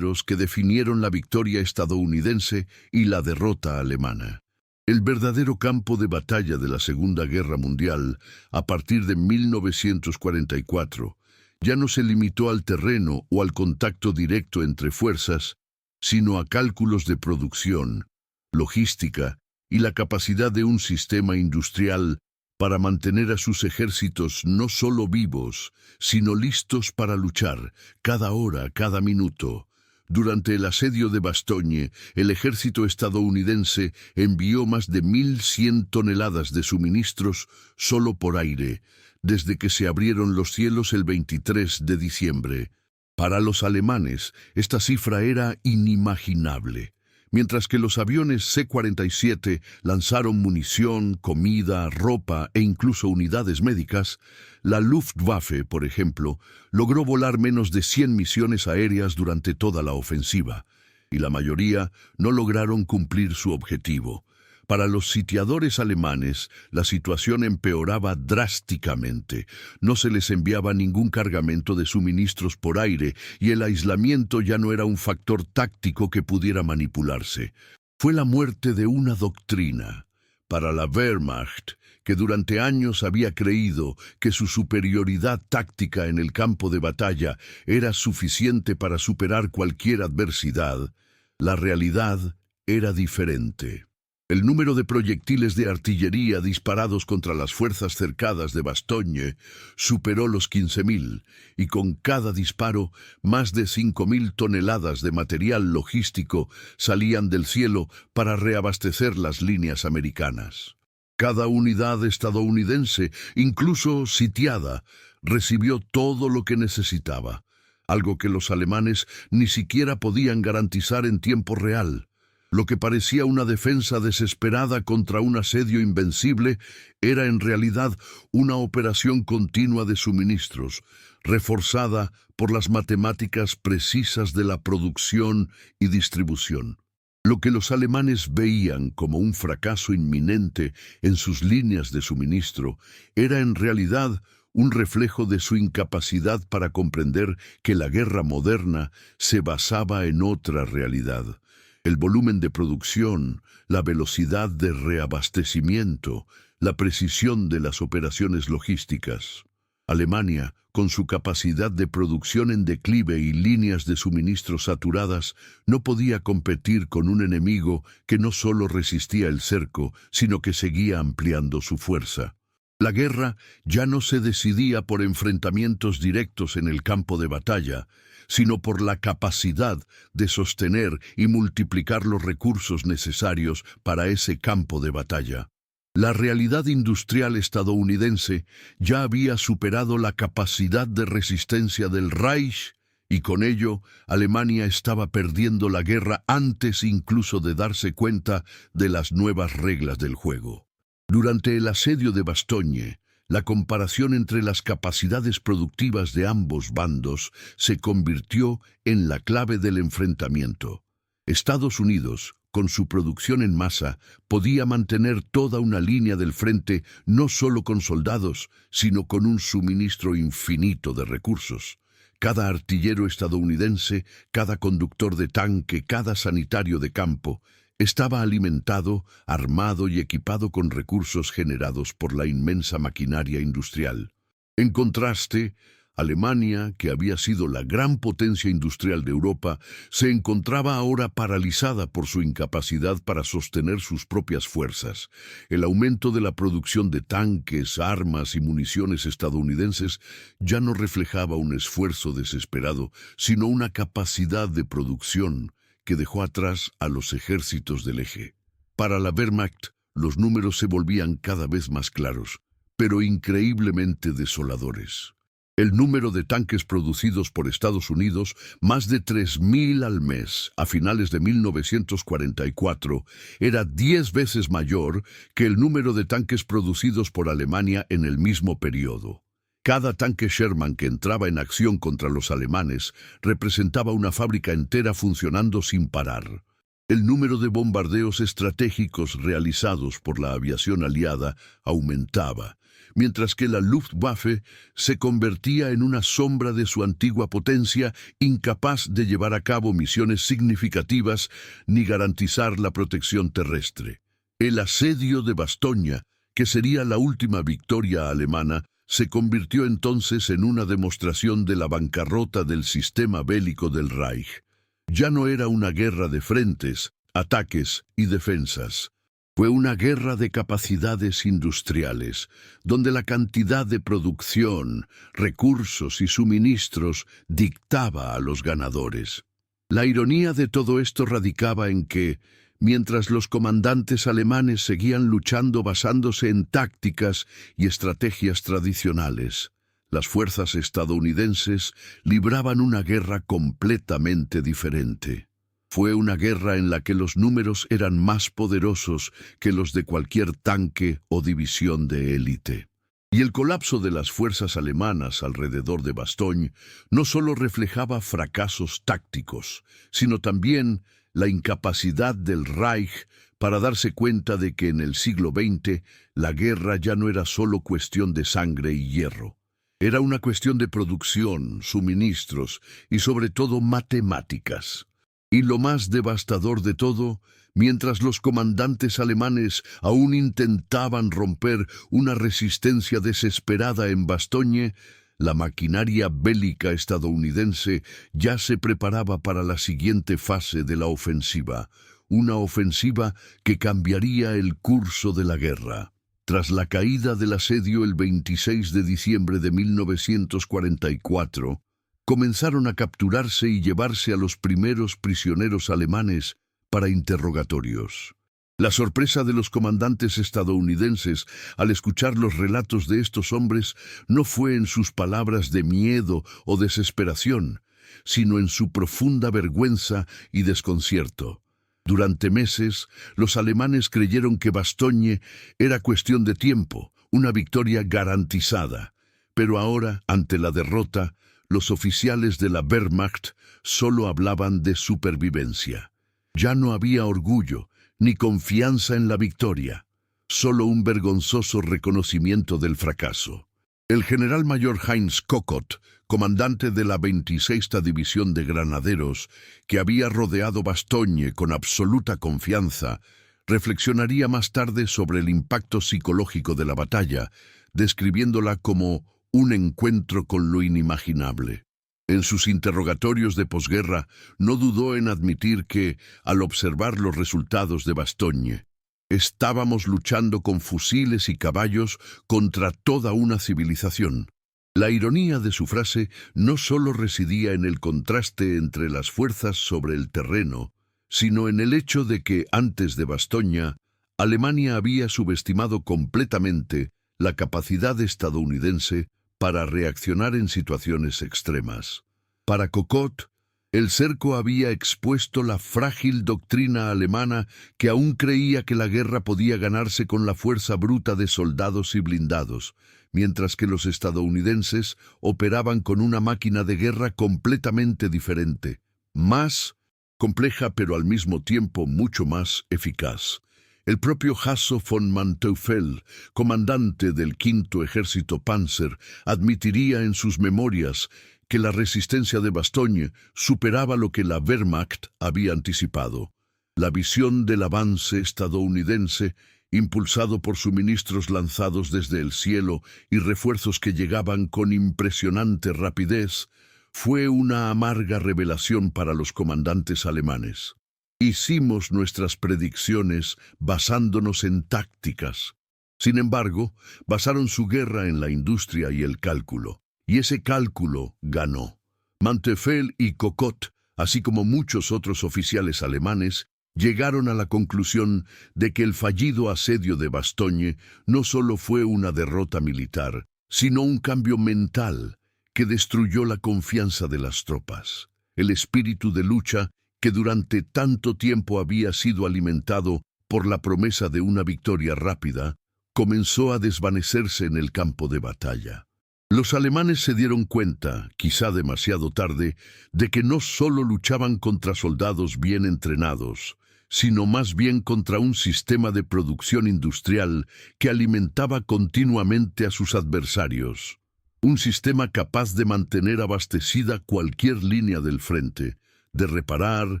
Speaker 1: que definieron la victoria estadounidense y la derrota alemana. El verdadero campo de batalla de la Segunda Guerra Mundial, a partir de 1944, ya no se limitó al terreno o al contacto directo entre fuerzas, sino a cálculos de producción, logística y la capacidad de un sistema industrial para mantener a sus ejércitos no solo vivos, sino listos para luchar, cada hora, cada minuto. Durante el asedio de Bastogne, el ejército estadounidense envió más de 1.100 toneladas de suministros solo por aire, desde que se abrieron los cielos el 23 de diciembre. Para los alemanes, esta cifra era inimaginable. Mientras que los aviones C-47 lanzaron munición, comida, ropa e incluso unidades médicas, la Luftwaffe, por ejemplo, logró volar menos de 100 misiones aéreas durante toda la ofensiva. y la mayoría no lograron cumplir su objetivo. Para los sitiadores alemanes, la situación empeoraba drásticamente. No se les enviaba ningún cargamento de suministros por aire y el aislamiento ya no era un factor táctico que pudiera manipularse. Fue la muerte de una doctrina. Para la Wehrmacht, que durante años había creído que su superioridad táctica en el campo de batalla era suficiente para superar cualquier adversidad, la realidad era diferente. El número de proyectiles de artillería disparados contra las fuerzas cercadas de Bastogne superó los 15.000, y con cada disparo, más de 5.000 toneladas de material logístico salían del cielo para reabastecer las líneas americanas. Cada unidad estadounidense, incluso sitiada, recibió todo lo que necesitaba, algo que los alemanes ni siquiera podían garantizar en tiempo real. Lo que parecía una defensa desesperada contra un asedio invencible era en realidad una operación continua de suministros, reforzada por las matemáticas precisas de la producción y distribución. Lo que los alemanes veían como un fracaso inminente en sus líneas de suministro era en realidad un reflejo de su incapacidad para comprender que la guerra moderna se basaba en otra realidad. El volumen de producción, la velocidad de reabastecimiento, la precisión de las operaciones logísticas. Alemania, con su capacidad de producción en declive y líneas de suministro saturadas, no podía competir con un enemigo que no solo resistía el cerco, sino que seguía ampliando su fuerza. La guerra ya no se decidía por enfrentamientos directos en el campo de batalla, sino por la capacidad de sostener y multiplicar los recursos necesarios para ese campo de batalla. La realidad industrial estadounidense ya había superado la capacidad de resistencia del Reich y con ello Alemania estaba perdiendo la guerra antes incluso de darse cuenta de las nuevas reglas del juego. Durante el asedio de Bastogne, la comparación entre las capacidades productivas de ambos bandos se convirtió en la clave del enfrentamiento. Estados Unidos, con su producción en masa, podía mantener toda una línea del frente no solo con soldados, sino con un suministro infinito de recursos. Cada artillero estadounidense, cada conductor de tanque, cada sanitario de campo, estaba alimentado, armado y equipado con recursos generados por la inmensa maquinaria industrial. En contraste, Alemania, que había sido la gran potencia industrial de Europa, se encontraba ahora paralizada por su incapacidad para sostener sus propias fuerzas. El aumento de la producción de tanques, armas y municiones estadounidenses ya no reflejaba un esfuerzo desesperado, sino una capacidad de producción que dejó atrás a los ejércitos del eje. Para la Wehrmacht, los números se volvían cada vez más claros, pero increíblemente desoladores. El número de tanques producidos por Estados Unidos, más de 3.000 al mes a finales de 1944, era 10 veces mayor que el número de tanques producidos por Alemania en el mismo periodo. Cada tanque Sherman que entraba en acción contra los alemanes representaba una fábrica entera funcionando sin parar. El número de bombardeos estratégicos realizados por la aviación aliada aumentaba, mientras que la Luftwaffe se convertía en una sombra de su antigua potencia, incapaz de llevar a cabo misiones significativas ni garantizar la protección terrestre. El asedio de Bastogne, que sería la última victoria alemana, se convirtió entonces en una demostración de la bancarrota del sistema bélico del Reich. Ya no era una guerra de frentes, ataques y defensas. Fue una guerra de capacidades industriales, donde la cantidad de producción, recursos y suministros dictaba a los ganadores. La ironía de todo esto radicaba en que, mientras los comandantes alemanes seguían luchando basándose en tácticas y estrategias tradicionales, las fuerzas estadounidenses libraban una guerra completamente diferente. Fue una guerra en la que los números eran más poderosos que los de cualquier tanque o división de élite. Y el colapso de las fuerzas alemanas alrededor de Bastogne no solo reflejaba fracasos tácticos, sino también la incapacidad del Reich para darse cuenta de que en el siglo XX la guerra ya no era solo cuestión de sangre y hierro. Era una cuestión de producción, suministros y sobre todo matemáticas. Y lo más devastador de todo, mientras los comandantes alemanes aún intentaban romper una resistencia desesperada en Bastogne, la maquinaria bélica estadounidense ya se preparaba para la siguiente fase de la ofensiva, una ofensiva que cambiaría el curso de la guerra. Tras la caída del asedio el 26 de diciembre de 1944, comenzaron a capturarse y llevarse a los primeros prisioneros alemanes para interrogatorios. La sorpresa de los comandantes estadounidenses al escuchar los relatos de estos hombres no fue en sus palabras de miedo o desesperación, sino en su profunda vergüenza y desconcierto. Durante meses, los alemanes creyeron que Bastogne era cuestión de tiempo, una victoria garantizada. Pero ahora, ante la derrota, los oficiales de la Wehrmacht solo hablaban de supervivencia. Ya no había orgullo ni confianza en la victoria, solo un vergonzoso reconocimiento del fracaso. El general mayor Heinz Kockott, comandante de la 26ª División de Granaderos, que había rodeado Bastogne con absoluta confianza, reflexionaría más tarde sobre el impacto psicológico de la batalla, describiéndola como un encuentro con lo inimaginable. En sus interrogatorios de posguerra, no dudó en admitir que, al observar los resultados de Bastogne, estábamos luchando con fusiles y caballos contra toda una civilización. La ironía de su frase no solo residía en el contraste entre las fuerzas sobre el terreno, sino en el hecho de que, antes de Bastogne, Alemania había subestimado completamente la capacidad estadounidense para reaccionar en situaciones extremas. Para Kockott, el cerco había expuesto la frágil doctrina alemana que aún creía que la guerra podía ganarse con la fuerza bruta de soldados y blindados, mientras que los estadounidenses operaban con una máquina de guerra completamente diferente, más compleja pero al mismo tiempo mucho más eficaz. El propio Hasso von Manteuffel, comandante del V Ejército Panzer, admitiría en sus memorias que la resistencia de Bastogne superaba lo que la Wehrmacht había anticipado. La visión del avance estadounidense, impulsado por suministros lanzados desde el cielo y refuerzos que llegaban con impresionante rapidez, fue una amarga revelación para los comandantes alemanes. Hicimos nuestras predicciones basándonos en tácticas. Sin embargo, basaron su guerra en la industria y el cálculo. Y ese cálculo ganó. Manteuffel y Kockott, así como muchos otros oficiales alemanes, llegaron a la conclusión de que el fallido asedio de Bastogne no solo fue una derrota militar, sino un cambio mental que destruyó la confianza de las tropas. El espíritu de lucha que durante tanto tiempo había sido alimentado por la promesa de una victoria rápida, comenzó a desvanecerse en el campo de batalla. Los alemanes se dieron cuenta, quizá demasiado tarde, de que no solo luchaban contra soldados bien entrenados, sino más bien contra un sistema de producción industrial que alimentaba continuamente a sus adversarios. Un sistema capaz de mantener abastecida cualquier línea del frente, de reparar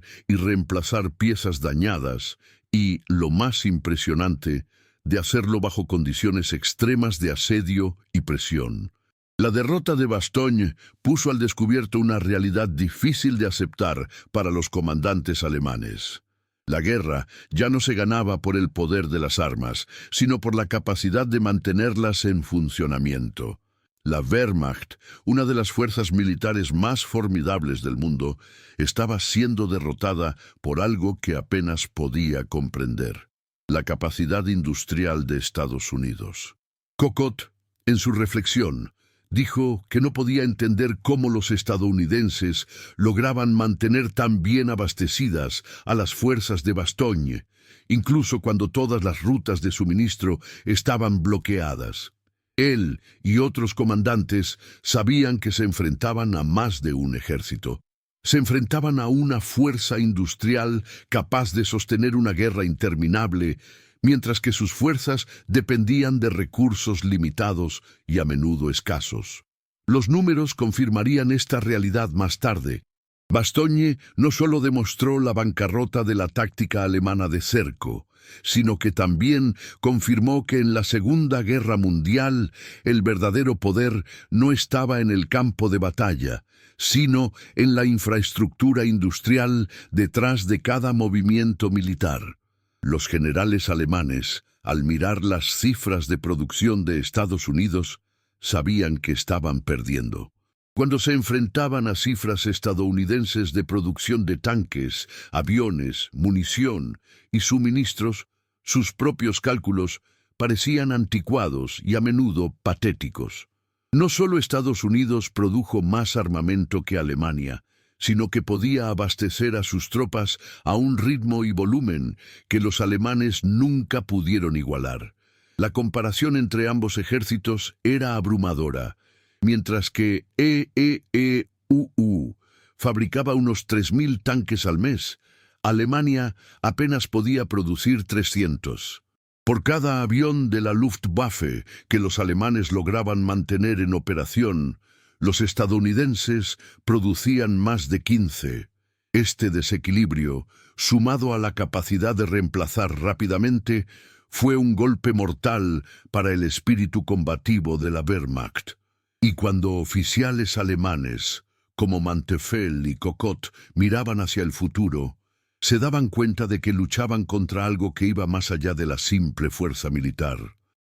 Speaker 1: y reemplazar piezas dañadas y, lo más impresionante, de hacerlo bajo condiciones extremas de asedio y presión. La derrota de Bastogne puso al descubierto una realidad difícil de aceptar para los comandantes alemanes. La guerra ya no se ganaba por el poder de las armas, sino por la capacidad de mantenerlas en funcionamiento. La Wehrmacht, una de las fuerzas militares más formidables del mundo, estaba siendo derrotada por algo que apenas podía comprender: la capacidad industrial de Estados Unidos. Kockott, en su reflexión, dijo que no podía entender cómo los estadounidenses lograban mantener tan bien abastecidas a las fuerzas de Bastogne, incluso cuando todas las rutas de suministro estaban bloqueadas. Él y otros comandantes sabían que se enfrentaban a más de un ejército. Se enfrentaban a una fuerza industrial capaz de sostener una guerra interminable, mientras que sus fuerzas dependían de recursos limitados y a menudo escasos. Los números confirmarían esta realidad más tarde. Bastogne no solo demostró la bancarrota de la táctica alemana de cerco, sino que también confirmó que en la Segunda Guerra Mundial el verdadero poder no estaba en el campo de batalla, sino en la infraestructura industrial detrás de cada movimiento militar. Los generales alemanes, al mirar las cifras de producción de Estados Unidos, sabían que estaban perdiendo. Cuando se enfrentaban a cifras estadounidenses de producción de tanques, aviones, munición y suministros, sus propios cálculos parecían anticuados y a menudo patéticos. No solo Estados Unidos produjo más armamento que Alemania, sino que podía abastecer a sus tropas a un ritmo y volumen que los alemanes nunca pudieron igualar. La comparación entre ambos ejércitos era abrumadora. Mientras que EEEUU fabricaba unos 3.000 tanques al mes, Alemania apenas podía producir 300. Por cada avión de la Luftwaffe que los alemanes lograban mantener en operación, los estadounidenses producían más de 15. Este desequilibrio, sumado a la capacidad de reemplazar rápidamente, fue un golpe mortal para el espíritu combativo de la Wehrmacht. Y cuando oficiales alemanes, como Manteuffel y Kokott, miraban hacia el futuro, se daban cuenta de que luchaban contra algo que iba más allá de la simple fuerza militar.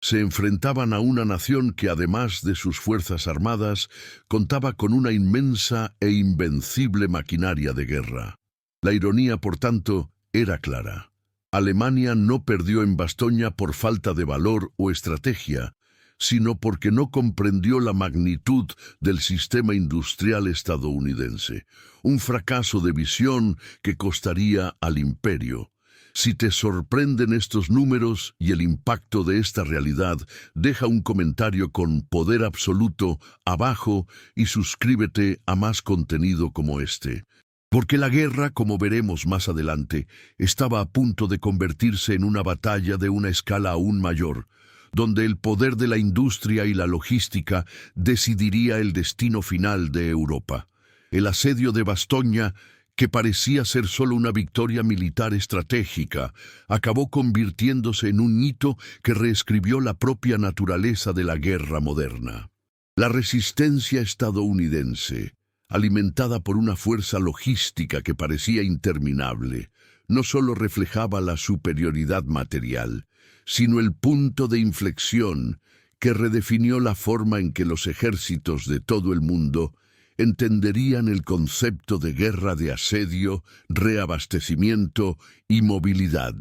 Speaker 1: Se enfrentaban a una nación que, además de sus fuerzas armadas, contaba con una inmensa e invencible maquinaria de guerra. La ironía, por tanto, era clara. Alemania no perdió en Bastoña por falta de valor o estrategia, sino porque no comprendió la magnitud del sistema industrial estadounidense, un fracaso de visión que costaría al imperio. Si te sorprenden estos números y el impacto de esta realidad, deja un comentario con poder absoluto abajo y suscríbete a más contenido como este. Porque la guerra, como veremos más adelante, estaba a punto de convertirse en una batalla de una escala aún mayor, donde el poder de la industria y la logística decidiría el destino final de Europa. El asedio de Bastoña, que parecía ser solo una victoria militar estratégica, acabó convirtiéndose en un hito que reescribió la propia naturaleza de la guerra moderna. La resistencia estadounidense, alimentada por una fuerza logística que parecía interminable, no solo reflejaba la superioridad material, sino el punto de inflexión que redefinió la forma en que los ejércitos de todo el mundo entenderían el concepto de guerra de asedio, reabastecimiento y movilidad.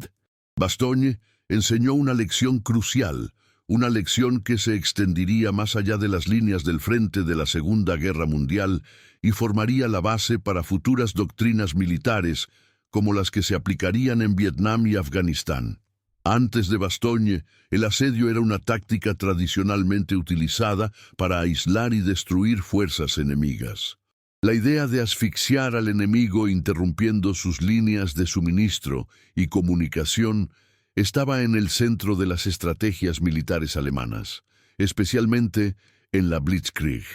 Speaker 1: Bastogne enseñó una lección crucial, una lección que se extendería más allá de las líneas del frente de la Segunda Guerra Mundial y formaría la base para futuras doctrinas militares como las que se aplicarían en Vietnam y Afganistán. Antes de Bastogne, el asedio era una táctica tradicionalmente utilizada para aislar y destruir fuerzas enemigas. La idea de asfixiar al enemigo interrumpiendo sus líneas de suministro y comunicación estaba en el centro de las estrategias militares alemanas, especialmente en la Blitzkrieg.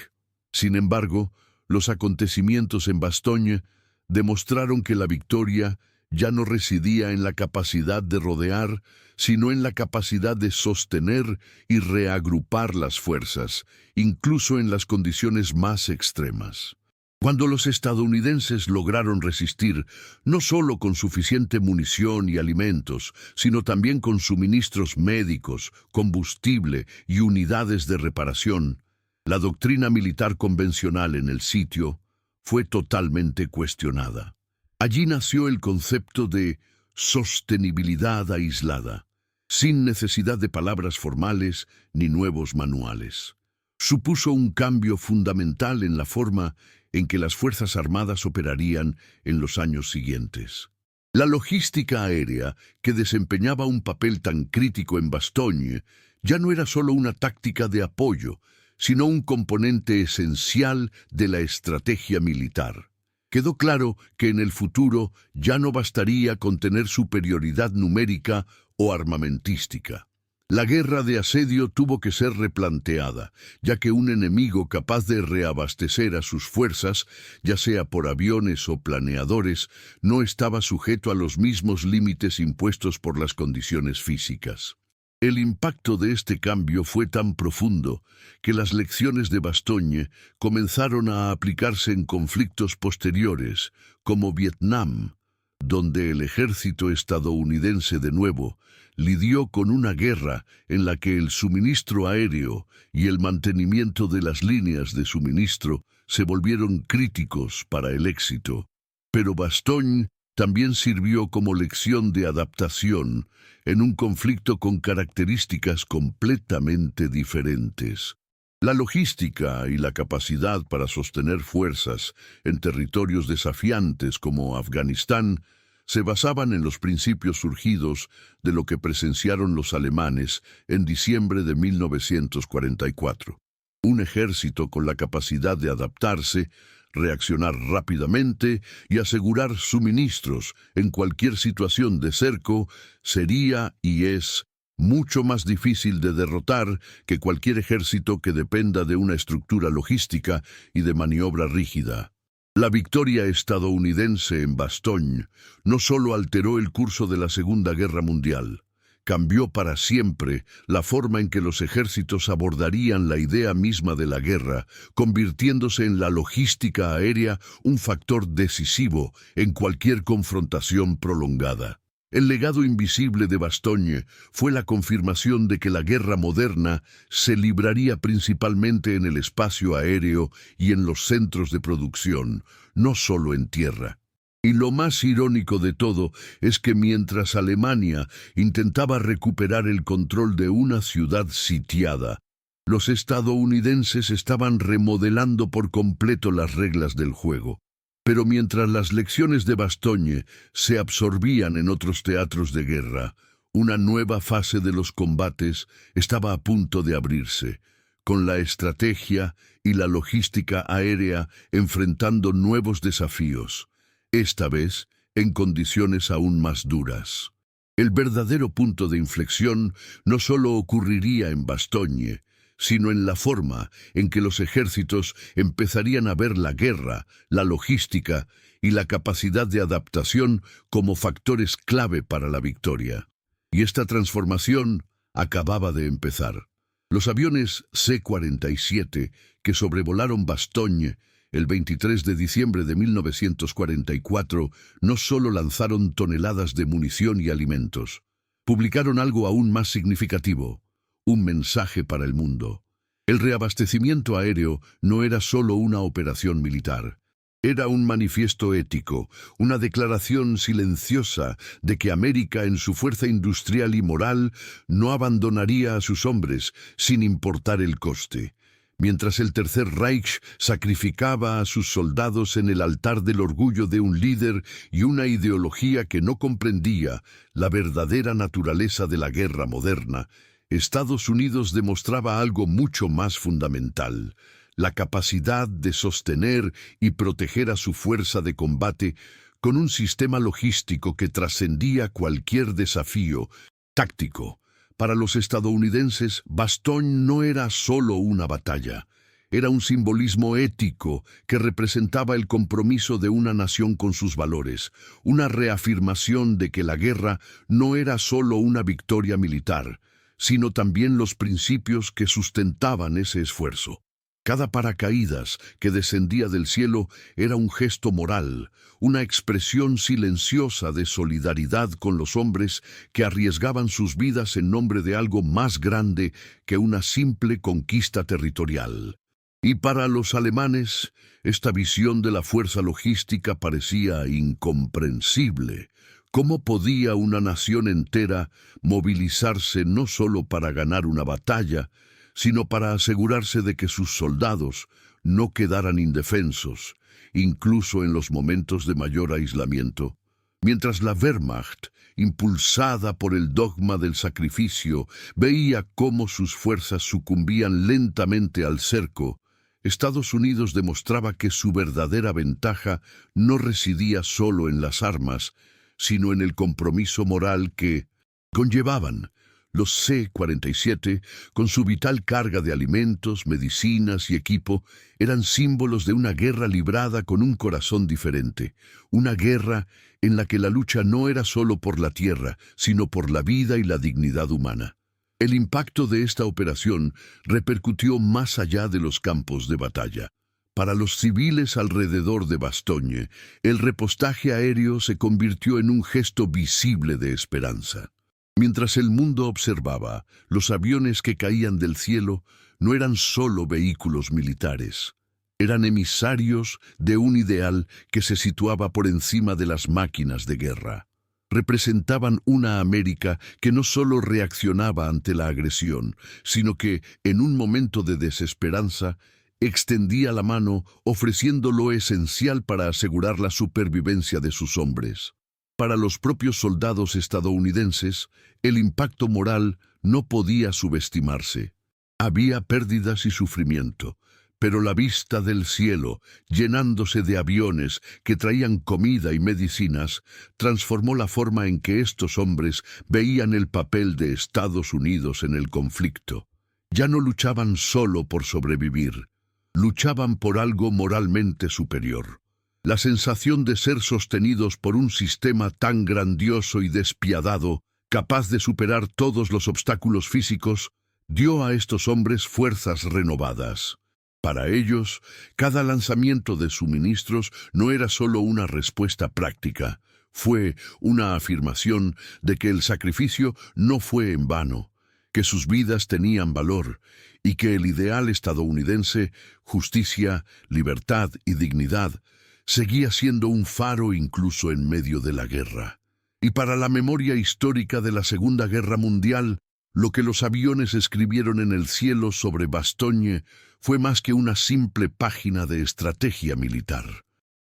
Speaker 1: Sin embargo, los acontecimientos en Bastogne demostraron que la victoria ya no residía en la capacidad de rodear, sino en la capacidad de sostener y reagrupar las fuerzas, incluso en las condiciones más extremas. Cuando los estadounidenses lograron resistir, no solo con suficiente munición y alimentos, sino también con suministros médicos, combustible y unidades de reparación, la doctrina militar convencional en el sitio fue totalmente cuestionada. Allí nació el concepto de sostenibilidad aislada, sin necesidad de palabras formales ni nuevos manuales. Supuso un cambio fundamental en la forma en que las Fuerzas Armadas operarían en los años siguientes. La logística aérea, que desempeñaba un papel tan crítico en Bastogne, ya no era solo una táctica de apoyo, sino un componente esencial de la estrategia militar. Quedó claro que en el futuro ya no bastaría con tener superioridad numérica o armamentística. La guerra de asedio tuvo que ser replanteada, ya que un enemigo capaz de reabastecer a sus fuerzas, ya sea por aviones o planeadores, no estaba sujeto a los mismos límites impuestos por las condiciones físicas. El impacto de este cambio fue tan profundo que las lecciones de Bastogne comenzaron a aplicarse en conflictos posteriores, como Vietnam, donde el ejército estadounidense de nuevo lidió con una guerra en la que el suministro aéreo y el mantenimiento de las líneas de suministro se volvieron críticos para el éxito. Pero Bastogne también sirvió como lección de adaptación en un conflicto con características completamente diferentes. La logística y la capacidad para sostener fuerzas en territorios desafiantes como Afganistán se basaban en los principios surgidos de lo que presenciaron los alemanes en diciembre de 1944. Un ejército con la capacidad de adaptarse, reaccionar rápidamente y asegurar suministros en cualquier situación de cerco sería y es mucho más difícil de derrotar que cualquier ejército que dependa de una estructura logística y de maniobra rígida. La victoria estadounidense en Bastogne no solo alteró el curso de la Segunda Guerra Mundial, cambió para siempre la forma en que los ejércitos abordarían la idea misma de la guerra, convirtiéndose en la logística aérea un factor decisivo en cualquier confrontación prolongada. El legado invisible de Bastogne fue la confirmación de que la guerra moderna se libraría principalmente en el espacio aéreo y en los centros de producción, no solo en tierra. Y lo más irónico de todo es que mientras Alemania intentaba recuperar el control de una ciudad sitiada, los estadounidenses estaban remodelando por completo las reglas del juego. Pero mientras las lecciones de Bastogne se absorbían en otros teatros de guerra, una nueva fase de los combates estaba a punto de abrirse, con la estrategia y la logística aérea enfrentando nuevos desafíos, esta vez en condiciones aún más duras. El verdadero punto de inflexión no solo ocurriría en Bastogne, sino en la forma en que los ejércitos empezarían a ver la guerra, la logística y la capacidad de adaptación como factores clave para la victoria. Y esta transformación acababa de empezar. Los aviones C-47 que sobrevolaron Bastogne el 23 de diciembre de 1944 no solo lanzaron toneladas de munición y alimentos, publicaron algo aún más significativo: un mensaje para el mundo. El reabastecimiento aéreo no era solo una operación militar. Era un manifiesto ético, una declaración silenciosa de que América, en su fuerza industrial y moral, no abandonaría a sus hombres sin importar el coste. Mientras el Tercer Reich sacrificaba a sus soldados en el altar del orgullo de un líder y una ideología que no comprendía la verdadera naturaleza de la guerra moderna, Estados Unidos demostraba algo mucho más fundamental: la capacidad de sostener y proteger a su fuerza de combate con un sistema logístico que trascendía cualquier desafío táctico. Para los estadounidenses, Bastogne no era solo una batalla, era un simbolismo ético que representaba el compromiso de una nación con sus valores, una reafirmación de que la guerra no era solo una victoria militar, sino también los principios que sustentaban ese esfuerzo. Cada paracaídas que descendía del cielo era un gesto moral, una expresión silenciosa de solidaridad con los hombres que arriesgaban sus vidas en nombre de algo más grande que una simple conquista territorial. Y para los alemanes, esta visión de la fuerza logística parecía incomprensible. ¿Cómo podía una nación entera movilizarse no solo para ganar una batalla, sino para asegurarse de que sus soldados no quedaran indefensos, incluso en los momentos de mayor aislamiento? Mientras la Wehrmacht impulsada por el dogma del sacrificio, veía cómo sus fuerzas sucumbían lentamente al cerco, Estados Unidos demostraba que su verdadera ventaja no residía solo en las armas, sino en el compromiso moral que conllevaban. Los C-47, con su vital carga de alimentos, medicinas y equipo, eran símbolos de una guerra librada con un corazón diferente, una guerra en la que la lucha no era solo por la tierra, sino por la vida y la dignidad humana. El impacto de esta operación repercutió más allá de los campos de batalla. Para los civiles alrededor de Bastogne, el repostaje aéreo se convirtió en un gesto visible de esperanza. Mientras el mundo observaba, los aviones que caían del cielo no eran solo vehículos militares. Eran emisarios de un ideal que se situaba por encima de las máquinas de guerra. Representaban una América que no solo reaccionaba ante la agresión, sino que, en un momento de desesperanza, extendía la mano ofreciendo lo esencial para asegurar la supervivencia de sus hombres. Para los propios soldados estadounidenses, el impacto moral no podía subestimarse. Había pérdidas y sufrimiento, pero la vista del cielo, llenándose de aviones que traían comida y medicinas, transformó la forma en que estos hombres veían el papel de Estados Unidos en el conflicto. Ya no luchaban solo por sobrevivir, luchaban por algo moralmente superior. La sensación de ser sostenidos por un sistema tan grandioso y despiadado, capaz de superar todos los obstáculos físicos, dio a estos hombres fuerzas renovadas. Para ellos, cada lanzamiento de suministros no era solo una respuesta práctica, fue una afirmación de que el sacrificio no fue en vano, que sus vidas tenían valor y que el ideal estadounidense, justicia, libertad y dignidad, seguía siendo un faro incluso en medio de la guerra. Y para la memoria histórica de la Segunda Guerra Mundial, lo que los aviones escribieron en el cielo sobre Bastogne fue más que una simple página de estrategia militar.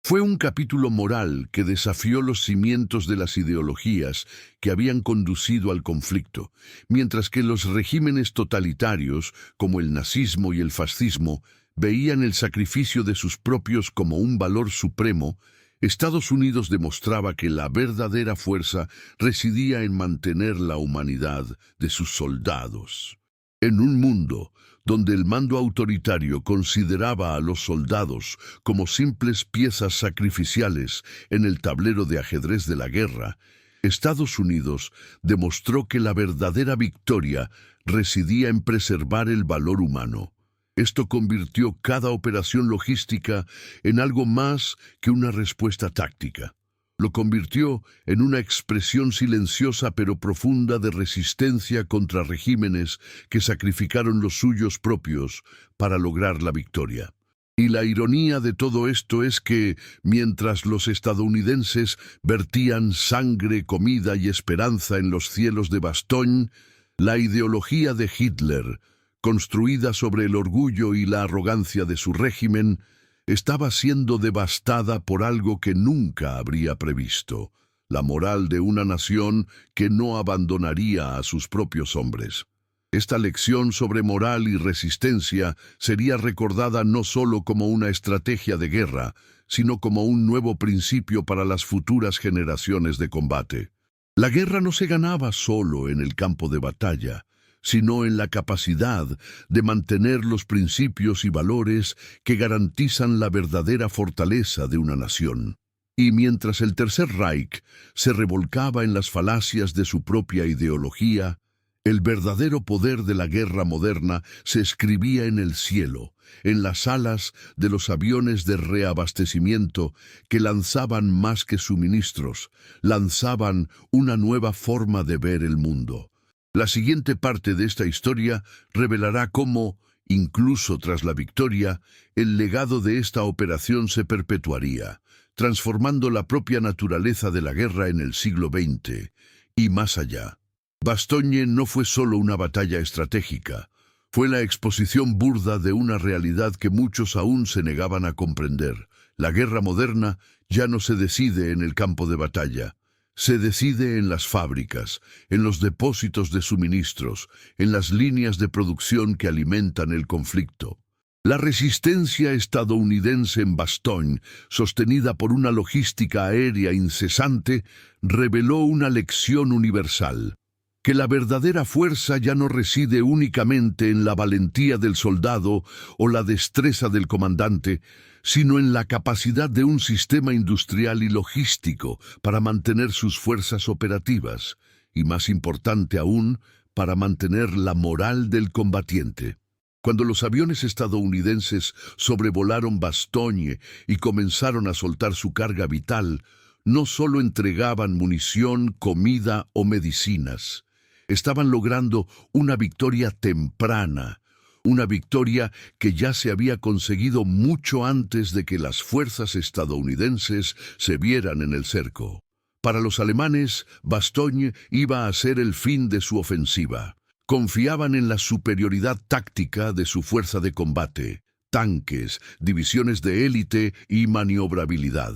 Speaker 1: Fue un capítulo moral que desafió los cimientos de las ideologías que habían conducido al conflicto, mientras que los regímenes totalitarios, como el nazismo y el fascismo, veían el sacrificio de sus propios como un valor supremo. Estados Unidos demostraba que la verdadera fuerza residía en mantener la humanidad de sus soldados. En un mundo donde el mando autoritario consideraba a los soldados como simples piezas sacrificiales en el tablero de ajedrez de la guerra, Estados Unidos demostró que la verdadera victoria residía en preservar el valor humano. Esto convirtió cada operación logística en algo más que una respuesta táctica. Lo convirtió en una expresión silenciosa pero profunda de resistencia contra regímenes que sacrificaron los suyos propios para lograr la victoria. Y la ironía de todo esto es que, mientras los estadounidenses vertían sangre, comida y esperanza en los cielos de Bastogne, la ideología de Hitler, construida sobre el orgullo y la arrogancia de su régimen, estaba siendo devastada por algo que nunca habría previsto, la moral de una nación que no abandonaría a sus propios hombres. Esta lección sobre moral y resistencia sería recordada no solo como una estrategia de guerra, sino como un nuevo principio para las futuras generaciones de combate. La guerra no se ganaba solo en el campo de batalla, sino en la capacidad de mantener los principios y valores que garantizan la verdadera fortaleza de una nación. Y mientras el Tercer Reich se revolcaba en las falacias de su propia ideología, el verdadero poder de la guerra moderna se escribía en el cielo, en las alas de los aviones de reabastecimiento que lanzaban más que suministros, lanzaban una nueva forma de ver el mundo. La siguiente parte de esta historia revelará cómo, incluso tras la victoria, el legado de esta operación se perpetuaría, transformando la propia naturaleza de la guerra en el siglo XX y más allá. Bastogne no fue solo una batalla estratégica, fue la exposición burda de una realidad que muchos aún se negaban a comprender. La guerra moderna ya no se decide en el campo de batalla, Se decide en las fábricas, en los depósitos de suministros, en las líneas de producción que alimentan el conflicto. La resistencia estadounidense en Bastogne, sostenida por una logística aérea incesante, reveló una lección universal: que la verdadera fuerza ya no reside únicamente en la valentía del soldado o la destreza del comandante, sino en la capacidad de un sistema industrial y logístico para mantener sus fuerzas operativas, y más importante aún, para mantener la moral del combatiente. Cuando los aviones estadounidenses sobrevolaron Bastogne y comenzaron a soltar su carga vital, no solo entregaban munición, comida o medicinas. Estaban logrando una victoria temprana, una victoria que ya se había conseguido mucho antes de que las fuerzas estadounidenses se vieran en el cerco. Para los alemanes, Bastogne iba a ser el fin de su ofensiva. Confiaban en la superioridad táctica de su fuerza de combate, tanques, divisiones de élite y maniobrabilidad.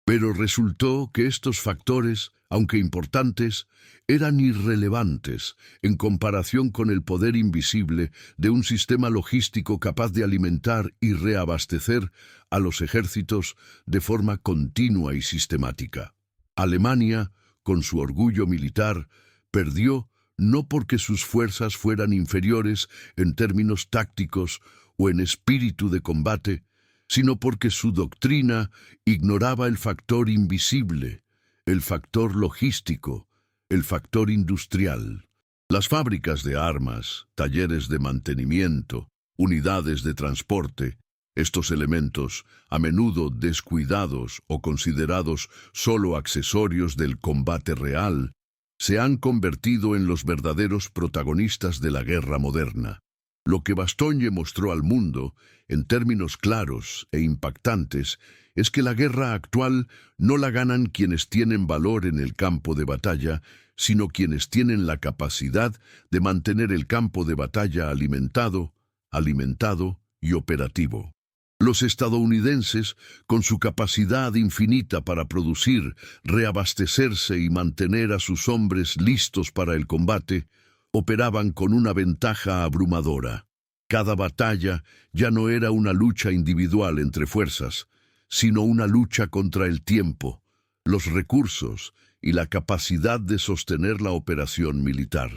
Speaker 1: Pero resultó que estos factores, aunque importantes, eran irrelevantes en comparación con el poder invisible de un sistema logístico capaz de alimentar y reabastecer a los ejércitos de forma continua y sistemática. Alemania, con su orgullo militar, perdió no porque sus fuerzas fueran inferiores en términos tácticos o en espíritu de combate, sino porque su doctrina ignoraba el factor invisible, el factor logístico, el factor industrial. Las fábricas de armas, talleres de mantenimiento, unidades de transporte, estos elementos, a menudo descuidados o considerados solo accesorios del combate real, se han convertido en los verdaderos protagonistas de la guerra moderna. Lo que Bastogne mostró al mundo, en términos claros e impactantes, es que la guerra actual no la ganan quienes tienen valor en el campo de batalla, sino quienes tienen la capacidad de mantener el campo de batalla alimentado y operativo. Los estadounidenses, con su capacidad infinita para producir, reabastecerse y mantener a sus hombres listos para el combate, operaban con una ventaja abrumadora. Cada batalla ya no era una lucha individual entre fuerzas, sino una lucha contra el tiempo, los recursos y la capacidad de sostener la operación militar.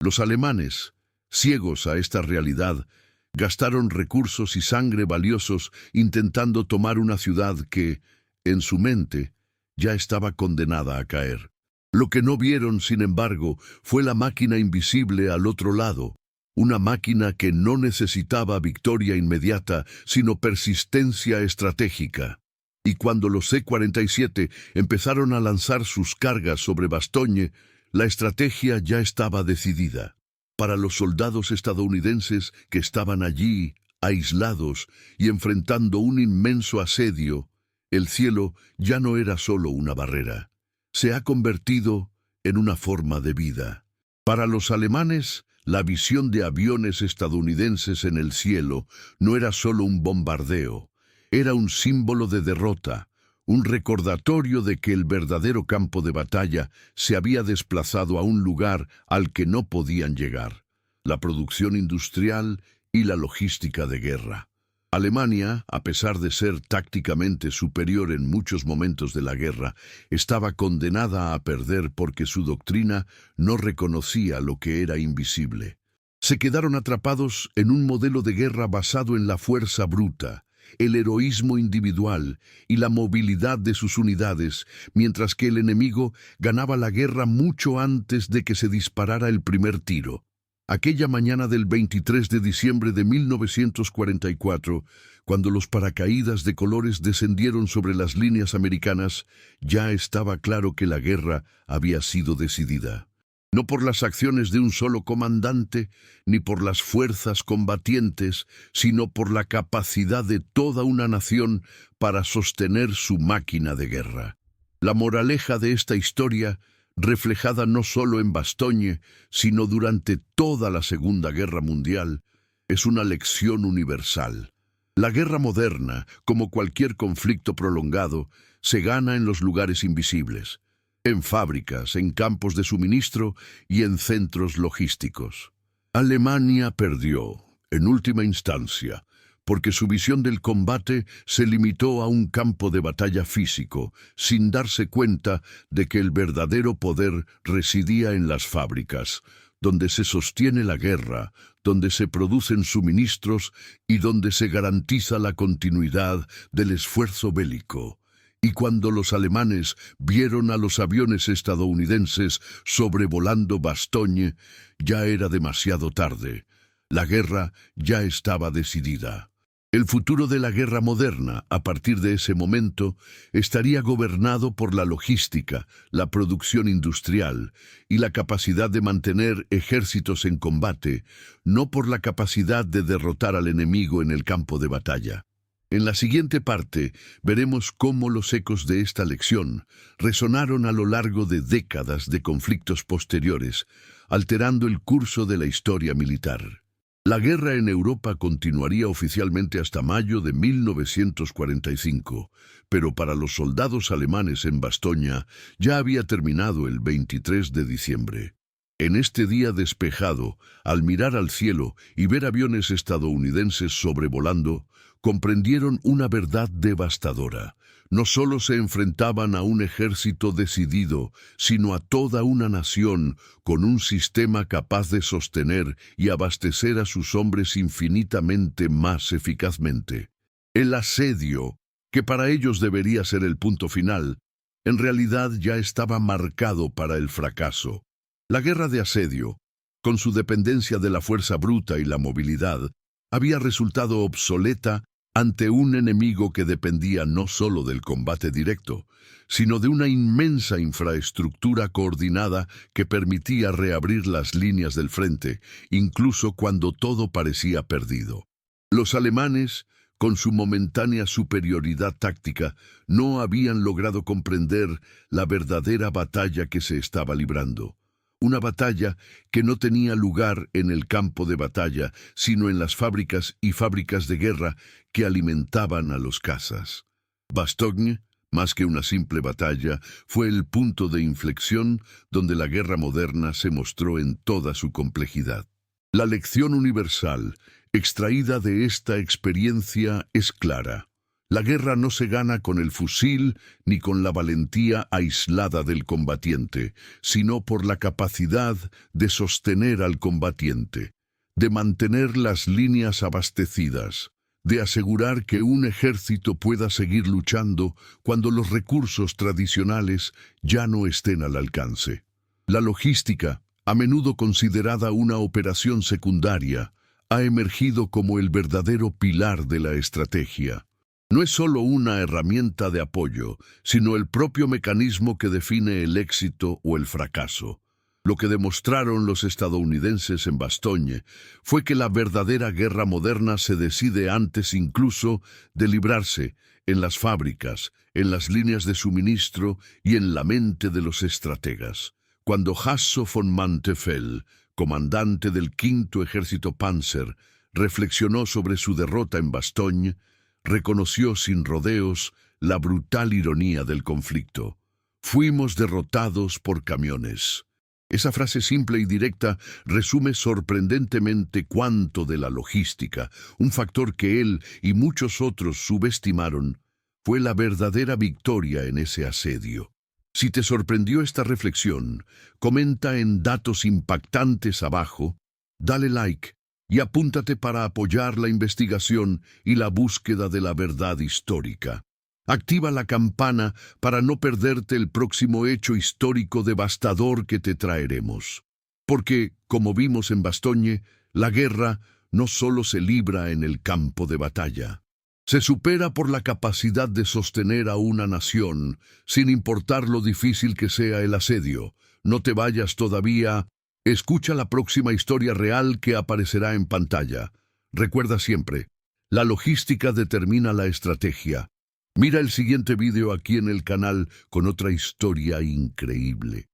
Speaker 1: Los alemanes, ciegos a esta realidad, gastaron recursos y sangre valiosos intentando tomar una ciudad que, en su mente, ya estaba condenada a caer. Lo que no vieron, sin embargo, fue la máquina invisible al otro lado, una máquina que no necesitaba victoria inmediata, sino persistencia estratégica. Y cuando los C-47 empezaron a lanzar sus cargas sobre Bastogne, la estrategia ya estaba decidida. Para los soldados estadounidenses que estaban allí, aislados y enfrentando un inmenso asedio, el cielo ya no era solo una barrera. Se ha convertido en una forma de vida. Para los alemanes, la visión de aviones estadounidenses en el cielo no era solo un bombardeo, era un símbolo de derrota, un recordatorio de que el verdadero campo de batalla se había desplazado a un lugar al que no podían llegar: la producción industrial y la logística de guerra. Alemania, a pesar de ser tácticamente superior en muchos momentos de la guerra, estaba condenada a perder porque su doctrina no reconocía lo que era invisible. Se quedaron atrapados en un modelo de guerra basado en la fuerza bruta, el heroísmo individual y la movilidad de sus unidades, mientras que el enemigo ganaba la guerra mucho antes de que se disparara el primer tiro. Aquella mañana del 23 de diciembre de 1944, cuando los paracaídas de colores descendieron sobre las líneas americanas, ya estaba claro que la guerra había sido decidida. No por las acciones de un solo comandante, ni por las fuerzas combatientes, sino por la capacidad de toda una nación para sostener su máquina de guerra. La moraleja de esta historia, reflejada no solo en Bastogne, sino durante toda la Segunda Guerra Mundial, es una lección universal. La guerra moderna, como cualquier conflicto prolongado, se gana en los lugares invisibles. en fábricas, en campos de suministro y en centros logísticos. Alemania perdió, en última instancia, porque su visión del combate se limitó a un campo de batalla físico, sin darse cuenta de que el verdadero poder residía en las fábricas, donde se sostiene la guerra, donde se producen suministros y donde se garantiza la continuidad del esfuerzo bélico. Y cuando los alemanes vieron a los aviones estadounidenses sobrevolando Bastogne, ya era demasiado tarde. La guerra ya estaba decidida. El futuro de la guerra moderna, a partir de ese momento, estaría gobernado por la logística, la producción industrial y la capacidad de mantener ejércitos en combate, no por la capacidad de derrotar al enemigo en el campo de batalla. En la siguiente parte veremos cómo los ecos de esta lección resonaron a lo largo de décadas de conflictos posteriores, alterando el curso de la historia militar. La guerra en Europa continuaría oficialmente hasta mayo de 1945, pero para los soldados alemanes en Bastoña ya había terminado el 23 de diciembre. En este día despejado, al mirar al cielo y ver aviones estadounidenses sobrevolando, comprendieron una verdad devastadora. No solo se enfrentaban a un ejército decidido, sino a toda una nación con un sistema capaz de sostener y abastecer a sus hombres infinitamente más eficazmente. El asedio, que para ellos debería ser el punto final, en realidad ya estaba marcado para el fracaso. La guerra de asedio, con su dependencia de la fuerza bruta y la movilidad, había resultado obsoleta ante un enemigo que dependía no solo del combate directo, sino de una inmensa infraestructura coordinada que permitía reabrir las líneas del frente, incluso cuando todo parecía perdido. Los alemanes, con su momentánea superioridad táctica, no habían logrado comprender la verdadera batalla que se estaba librando. Una batalla que no tenía lugar en el campo de batalla, sino en las fábricas y fábricas de guerra que alimentaban a los cazas. Bastogne, más que una simple batalla, fue el punto de inflexión donde la guerra moderna se mostró en toda su complejidad. La lección universal, extraída de esta experiencia, es clara. La guerra no se gana con el fusil ni con la valentía aislada del combatiente, sino por la capacidad de sostener al combatiente, de mantener las líneas abastecidas, de asegurar que un ejército pueda seguir luchando cuando los recursos tradicionales ya no estén al alcance. La logística, a menudo considerada una operación secundaria, ha emergido como el verdadero pilar de la estrategia. No es solo una herramienta de apoyo, sino el propio mecanismo que define el éxito o el fracaso. Lo que demostraron los estadounidenses en Bastogne fue que la verdadera guerra moderna se decide antes incluso de librarse en las fábricas, en las líneas de suministro y en la mente de los estrategas. Cuando Hasso von Manteuffel, comandante del Quinto Ejército Panzer, reflexionó sobre su derrota en Bastogne, reconoció sin rodeos la brutal ironía del conflicto. Fuimos derrotados por camiones. Esa frase simple y directa resume sorprendentemente cuánto de la logística, un factor que él y muchos otros subestimaron, fue la verdadera victoria en ese asedio. Si te sorprendió esta reflexión, comenta en datos impactantes abajo, dale like y apúntate para apoyar la investigación y la búsqueda de la verdad histórica. Activa la campana para no perderte el próximo hecho histórico devastador que te traeremos. Porque, como vimos en Bastogne, la guerra no solo se libra en el campo de batalla. Se supera por la capacidad de sostener a una nación, sin importar lo difícil que sea el asedio. No te vayas todavía. Escucha la próxima historia real que aparecerá en pantalla. Recuerda siempre, la logística determina la estrategia. Mira el siguiente vídeo aquí en el canal con otra historia increíble.